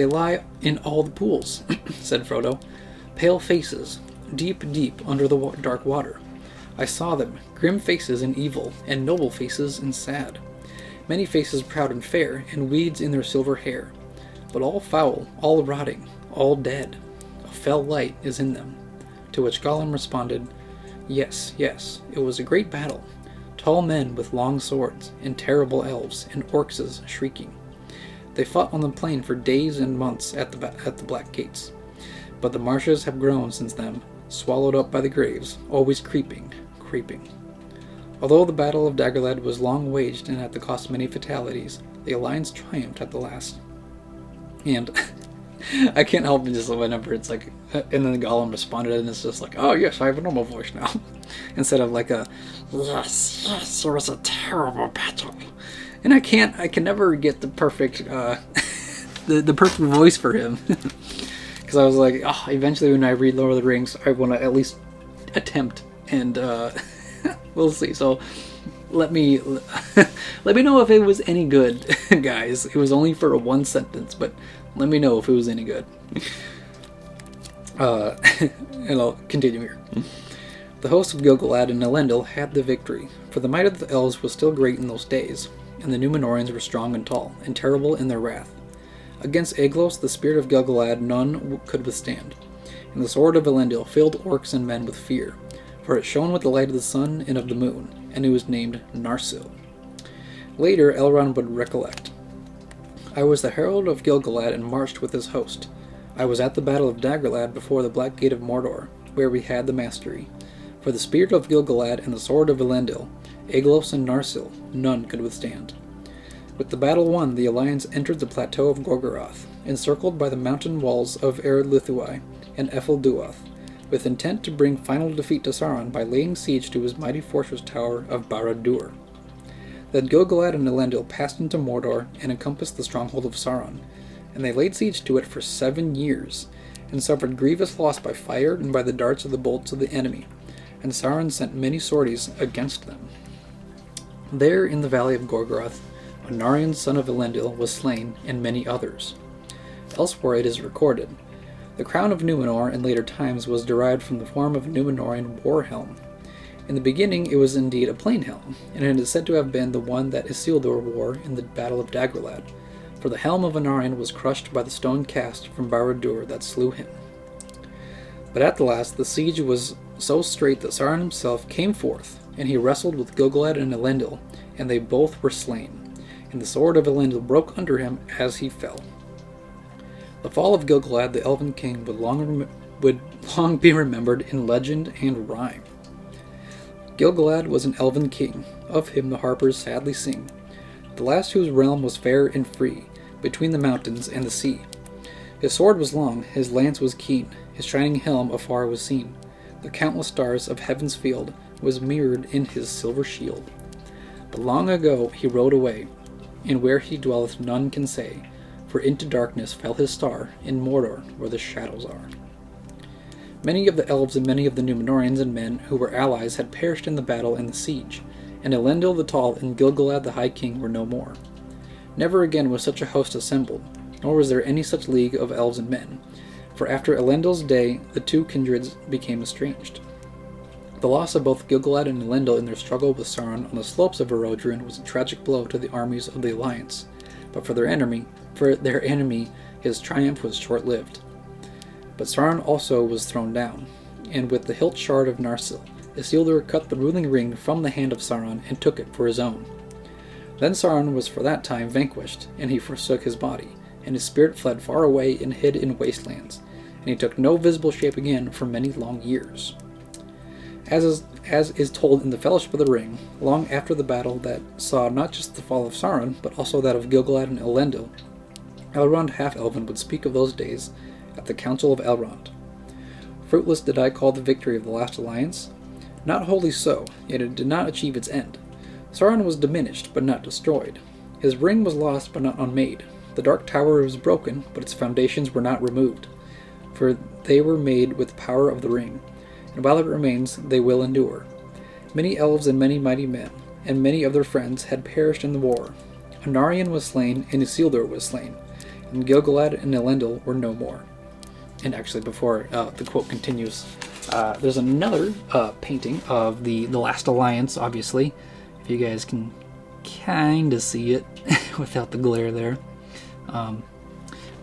lie in all the pools, said Frodo, pale faces, deep, deep under the dark water. I saw them, grim faces and evil, and noble faces and sad. Many faces proud and fair, and weeds in their silver hair, but all foul, all rotting, all dead. A fell light is in them. To which Gollum responded, Yes, yes, it was a great battle. Tall men with long swords, and terrible elves, and orcs shrieking. They fought on the plain for days and months at the Black Gates. But the marshes have grown since then, swallowed up by the graves, always creeping, creeping. Although the Battle of Dagorlad was long waged and at the cost of many fatalities, the Alliance triumphed at the last. And I can't help but just whenever it's like, and then Gollum responded, and it's just like, oh yes, I have a normal voice now, instead of like a, yes, yes, there was a terrible battle. And I can never get the perfect, the perfect voice for him, because I was like, oh, eventually when I read Lord of the Rings, I want to at least attempt, and we'll see. So let me know if it was any good, guys. It was only for one sentence, but let me know if it was any good. And I'll continue here. The hosts of Gil-galad and Elendil had the victory, for the might of the elves was still great in those days, and the Númenóreans were strong and tall, and terrible in their wrath. Against Aeglos, the spirit of Gil-galad, none could withstand, and the sword of Elendil filled orcs and men with fear, for it shone with the light of the sun and of the moon, and it was named Narsil. Later, Elrond would recollect. I was the herald of Gil-galad and marched with his host. I was at the battle of Dagorlad before the Black Gate of Mordor, where we had the mastery. For the spirit of Gil-galad and the sword of Elendil, Aeglos and Narsil, none could withstand. With the battle won, the Alliance entered the plateau of Gorgoroth, encircled by the mountain walls of Ered-Luthoi and Ephel-Duath, with intent to bring final defeat to Sauron by laying siege to his mighty fortress tower of Barad-dûr. Then Gil-galad and Elendil passed into Mordor and encompassed the stronghold of Sauron, and they laid siege to it for 7 years, and suffered grievous loss by fire and by the darts of the bolts of the enemy, and Sauron sent many sorties against them. There, in the valley of Gorgoroth, Anarion, son of Elendil, was slain, and many others. Elsewhere it is recorded, the crown of Númenor in later times was derived from the form of a Númenorian war helm. In the beginning it was indeed a plain helm, and it is said to have been the one that Isildur wore in the Battle of Dagorlad, for the helm of Anarion was crushed by the stone cast from Barad-dûr that slew him. But at the last the siege was so strait that Sauron himself came forth, and he wrestled with Gil-galad and Elendil, and they both were slain, and the sword of Elendil broke under him as he fell. The fall of Gil-galad, the Elven king, would long be remembered in legend and rhyme. Gil-galad was an Elven king, of him the harpers sadly sing, the last whose realm was fair and free, between the mountains and the sea. His sword was long, his lance was keen, his shining helm afar was seen. The countless stars of heaven's field was mirrored in his silver shield. But long ago he rode away, and where he dwelleth none can say, for into darkness fell his star, in Mordor where the shadows are. Many of the elves and many of the Númenóreans and men who were allies had perished in the battle and the siege, and Elendil the Tall and Gil-galad the High King were no more. Never again was such a host assembled, nor was there any such league of elves and men, for after Elendil's day the two kindreds became estranged. The loss of both Gil-galad and Elendil in their struggle with Sauron on the slopes of Erodruin was a tragic blow to the armies of the Alliance, but for their enemy, his triumph was short-lived. But Sauron also was thrown down, and with the hilt shard of Narsil, Isildur cut the ruling ring from the hand of Sauron and took it for his own. Then Sauron was for that time vanquished, and he forsook his body, and his spirit fled far away and hid in wastelands, and he took no visible shape again for many long years. As is told in the Fellowship of the Ring, long after the battle that saw not just the fall of Sauron, but also that of Gil-galad and Elendil, Elrond Half-Elven would speak of those days at the Council of Elrond. Fruitless did I call the victory of the last alliance? Not wholly so, yet it did not achieve its end. Sauron was diminished, but not destroyed. His ring was lost, but not unmade. The Dark Tower was broken, but its foundations were not removed, for they were made with the power of the ring, and while it remains, they will endure. Many elves and many mighty men, and many of their friends had perished in the war. Anarion was slain, and Isildur was slain, and Gil-galad and Elendil were no more. And actually, before the quote continues, there's another painting of the Last Alliance, obviously, if you guys can kind of see it without the glare there.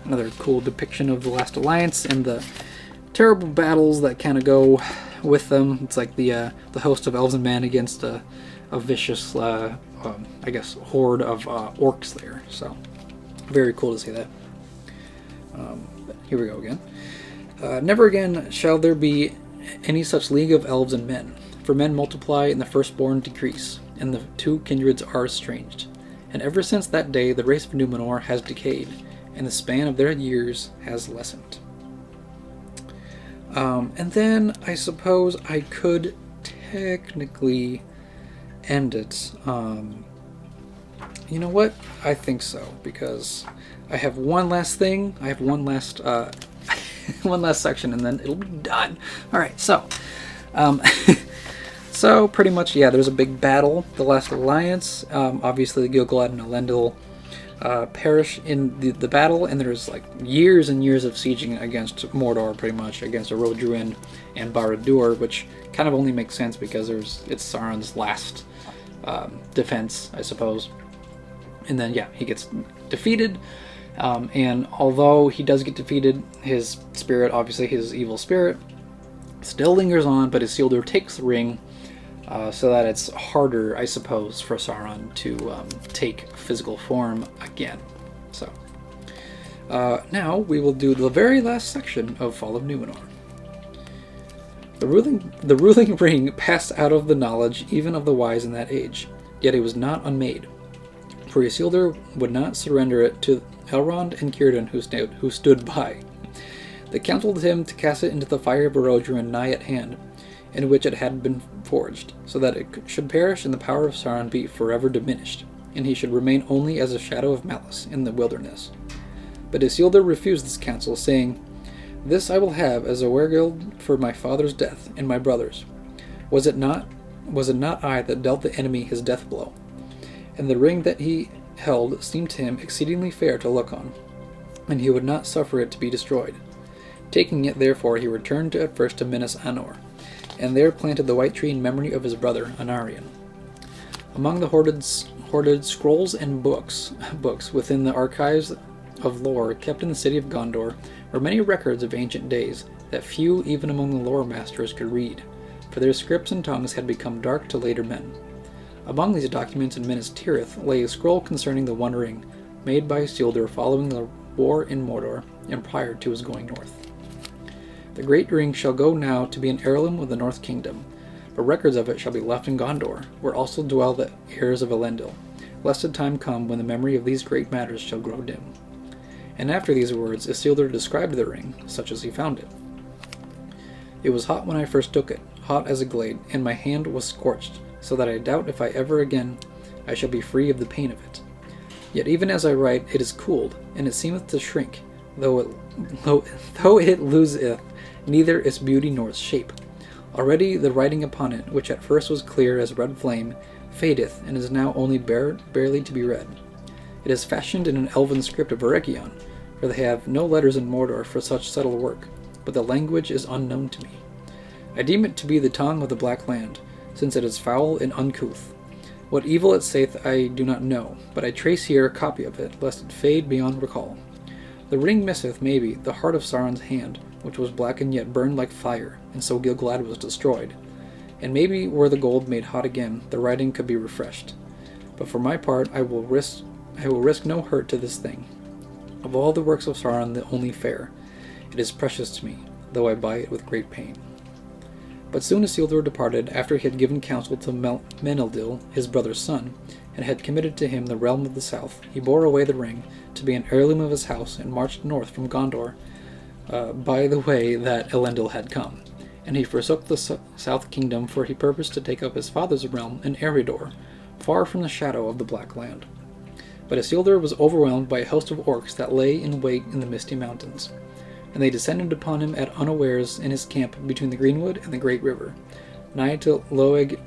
Another cool depiction of the Last Alliance and the terrible battles that kind of go with them. It's like the host of elves and men against a vicious, I guess, horde of orcs there. So, very cool to see that. Here we go again. Never again shall there be any such league of elves and men, for men multiply and the firstborn decrease, and the two kindreds are estranged. And ever since that day the race of Númenor has decayed, and the span of their years has lessened. And then I suppose I could technically end it. You know what? I think so, because I have one last thing. I have one last one last section, and then it'll be done. All right, so so pretty much, yeah, there's a big battle, the Last Alliance. Obviously, Gil-galad and Elendil perish in the battle, and there's like years and years of sieging against Mordor, pretty much against Erodruin and Barad-dûr, which kind of only makes sense because it's Sauron's last defense, I suppose. And then, yeah, he gets defeated. And although he does get defeated, his spirit, obviously his evil spirit, still lingers on, but Isildur takes the ring so that it's harder, I suppose, for Sauron to take physical form again. So, now we will do the very last section of Fall of Númenor. The ruling ring passed out of the knowledge even of the wise in that age, yet it was not unmade. For Isildur would not surrender it to Elrond and Círdan, who stood by. They counseled him to cast it into the fire of Erodruin nigh at hand, in which it had been forged, so that it should perish and the power of Sauron be forever diminished, and he should remain only as a shadow of malice in the wilderness. But Isildur refused this counsel, saying, "This I will have as a weregild for my father's death and my brother's. Was it not I that dealt the enemy his death blow? And the ring that he held seemed to him exceedingly fair to look on, and he would not suffer it to be destroyed. Taking it, therefore, he returned at first to Minas Anor, and there planted the white tree in memory of his brother Anarion. Among the hoarded scrolls and books within the archives of lore kept in the city of Gondor were many records of ancient days that few, even among the lore masters, could read, for their scripts and tongues had become dark to later men. Among these documents in Minas Tirith lay a scroll concerning the One Ring, made by Isildur following the war in Mordor and prior to his going north. The great ring shall go now to be an heirloom of the North Kingdom, but records of it shall be left in Gondor, where also dwell the heirs of Elendil, lest a time come when the memory of these great matters shall grow dim." And after these words, Isildur described the ring, such as he found it. "It was hot when I first took it, hot as a glade, and my hand was scorched, so that I doubt if I ever again I shall be free of the pain of it. Yet even as I write, it is cooled, and it seemeth to shrink, though it loseth neither its beauty nor its shape. Already the writing upon it, which at first was clear as red flame, fadeth, and is now only barely to be read. It is fashioned in an elven script of Eregion, for they have no letters in Mordor for such subtle work, but the language is unknown to me. I deem it to be the tongue of the Black Land, since it is foul and uncouth. What evil it saith I do not know, but I trace here a copy of it, lest it fade beyond recall. The ring misseth, maybe, the heart of Sauron's hand, which was black and yet burned like fire, and so Gil-galad was destroyed. And maybe, were the gold made hot again, the writing could be refreshed. But for my part, I will risk no hurt to this thing. Of all the works of Sauron, the only fair. It is precious to me, though I buy it with great pain." But soon Isildur departed, after he had given counsel to Menildil, his brother's son, and had committed to him the realm of the south. He bore away the ring, to be an heirloom of his house, and marched north from Gondor, by the way that Elendil had come. And he forsook the south kingdom, for he purposed to take up his father's realm in Eredor, far from the shadow of the Black Land. But Isildur was overwhelmed by a host of orcs that lay in wait in the misty mountains, and they descended upon him at unawares in his camp between the Greenwood and the Great River, nigh to Loeg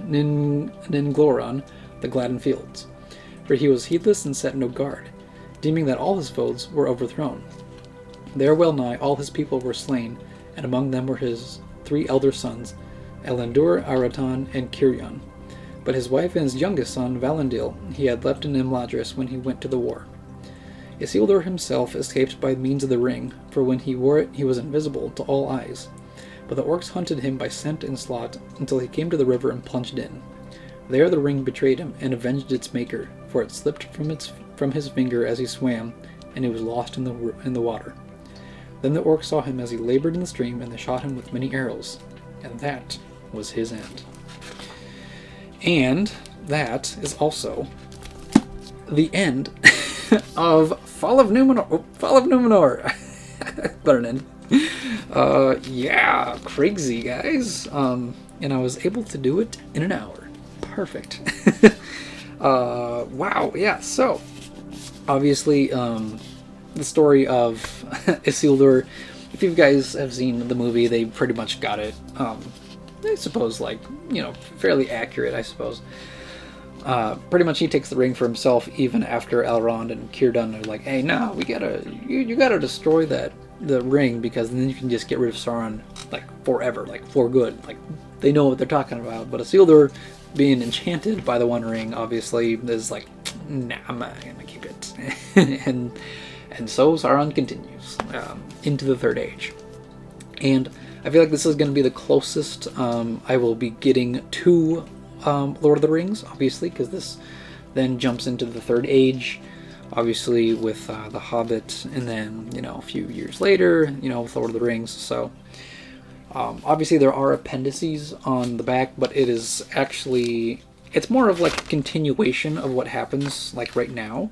Ningloron, the Gladden Fields, for he was heedless and set no guard, deeming that all his foes were overthrown. There well nigh all his people were slain, and among them were his 3 elder sons, Elendur, Aratan, and Cirion. But his wife and his youngest son, Valandil, he had left in Imladris when he went to the war. Isildur himself escaped by means of the ring, for when he wore it he was invisible to all eyes. But the orcs hunted him by scent and slaught until he came to the river and plunged in. There the ring betrayed him and avenged its maker, for it slipped from his finger as he swam, and he was lost in the water. Then the orcs saw him as he labored in the stream, and they shot him with many arrows, and that was his end. And that is also the end of Fall of Númenor. Oh, Fall of Númenor. Better end. Yeah, crazy, guys. And I was able to do it in an hour. Perfect. Wow. Yeah. So, obviously, the story of Isildur. If you guys have seen the movie, they pretty much got it. I suppose, like, fairly accurate, I suppose. Pretty much he takes the ring for himself, even after Elrond and Círdan are like, hey, no, you gotta destroy the ring, because then you can just get rid of Sauron, like, forever, like, for good. Like, they know what they're talking about. But Isildur, being enchanted by the One Ring, obviously, is like, nah, I'm not gonna keep it. and so Sauron continues into the Third Age. And I feel like this is going to be the closest I will be getting to Lord of the Rings, obviously, because this then jumps into the Third Age, obviously, with The Hobbit, and then, a few years later, with Lord of the Rings. So, obviously, there are appendices on the back, but it is actually, it's more of like a continuation of what happens, like, right now.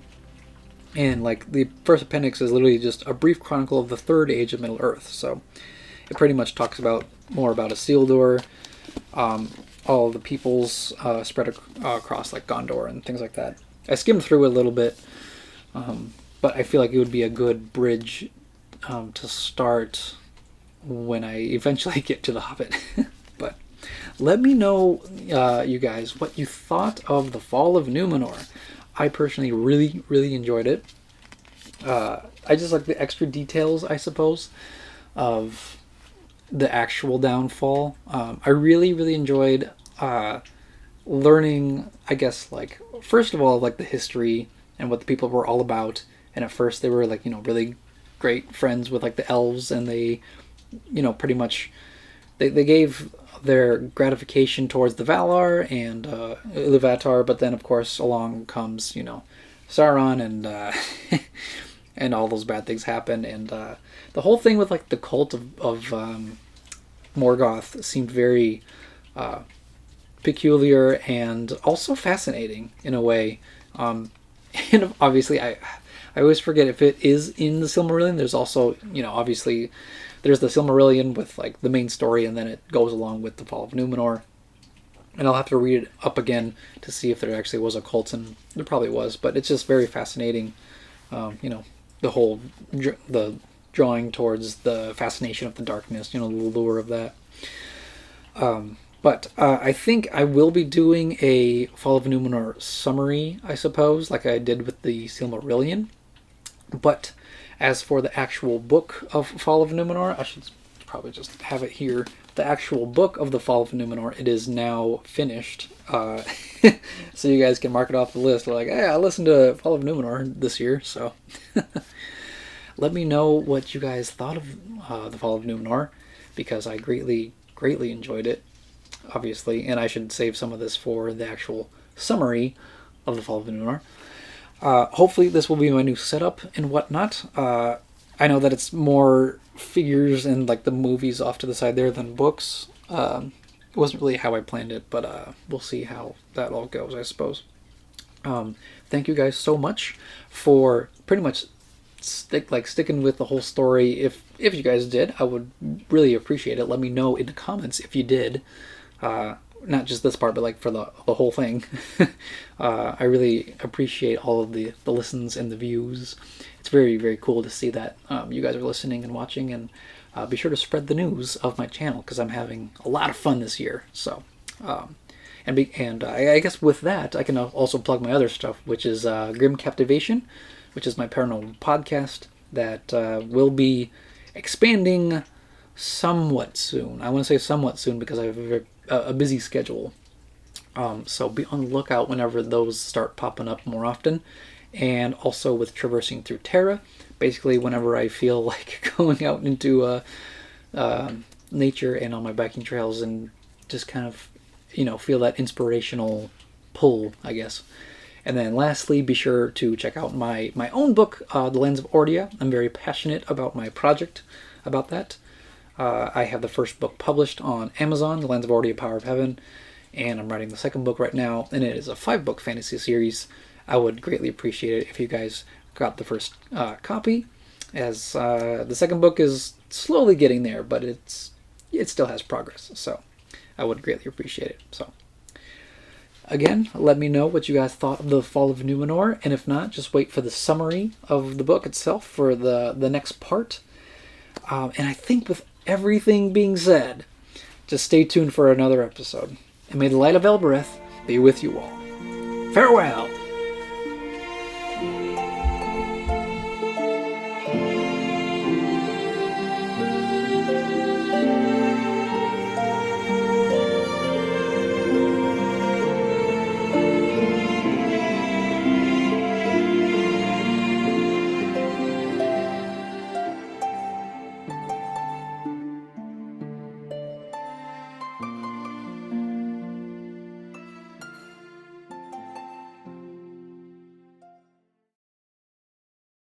And, like, the first appendix is literally just a brief chronicle of the Third Age of Middle-earth, so it pretty much talks more about Isildur, all the peoples spread across, like, Gondor and things like that. I skimmed through it a little bit, but I feel like it would be a good bridge to start when I eventually get to The Hobbit. But let me know, you guys, what you thought of the Fall of Númenor. I personally really, really enjoyed it. I just like the extra details, I suppose, of the actual downfall. I really, really enjoyed learning, I guess, like, first of all, like, the history and what the people were all about. And at first they were, like, really great friends with, like, the elves, and they, pretty much, they gave their gratification towards the Valar and Ilúvatar, but then, of course, along comes, Sauron, and and all those bad things happen, and the whole thing with, like, the cult of Morgoth seemed very peculiar and also fascinating in a way. And obviously, I always forget if it is in the Silmarillion. There's also, obviously, there's the Silmarillion with, like, the main story, and then it goes along with the Fall of Númenor. And I'll have to read it up again to see if there actually was a cult, and there probably was. But it's just very fascinating, the whole the drawing towards the fascination of the darkness, the lure of that. But I think I will be doing a Fall of Númenor summary, I suppose, like I did with the Silmarillion. But as for the actual book of Fall of Númenor, I should probably just have it here. The actual book of the Fall of Númenor, it is now finished. So you guys can mark it off the list. We're like, hey, I listened to Fall of Númenor this year, so let me know what you guys thought of the Fall of Númenor, because I greatly, greatly enjoyed it, obviously, and I should save some of this for the actual summary of the Fall of Númenor. Hopefully this will be my new setup and whatnot. I know that it's more figures and, like, the movies off to the side there than books. It wasn't really how I planned it, but we'll see how that all goes, I suppose. Thank you guys so much for pretty much sticking with the whole story. If you guys did, I would really appreciate it. Let me know in the comments if you did. not just this part, but like for the whole thing. I really appreciate all of the listens and the views. It's very, very cool to see that you guys are listening and watching, and be sure to spread the news of my channel because I'm having a lot of fun this year. So, I guess with that, I can also plug my other stuff, which is Grim Captivation, which is my paranormal podcast that will be expanding somewhat soon. I want to say somewhat soon because I have a busy schedule. So be on the lookout whenever those start popping up more often. And also with Traversing Through Terra, basically whenever I feel like going out into nature and on my biking trails and just kind of, feel that inspirational pull, I guess. And then lastly, be sure to check out my own book, The Lands of Ordia. I'm very passionate about my project about that. I have the first book published on Amazon, The Lands of Ordia, Power of Heaven, and I'm writing the second book right now, and it is a 5-book fantasy series. I would greatly appreciate it if you guys got the first copy, as the second book is slowly getting there, but it still has progress, so I would greatly appreciate it. So, again, let me know what you guys thought of the Fall of Númenor, and if not, just wait for the summary of the book itself for the next part. And I think with everything being said, just stay tuned for another episode. And may the light of Elbereth be with you all. Farewell!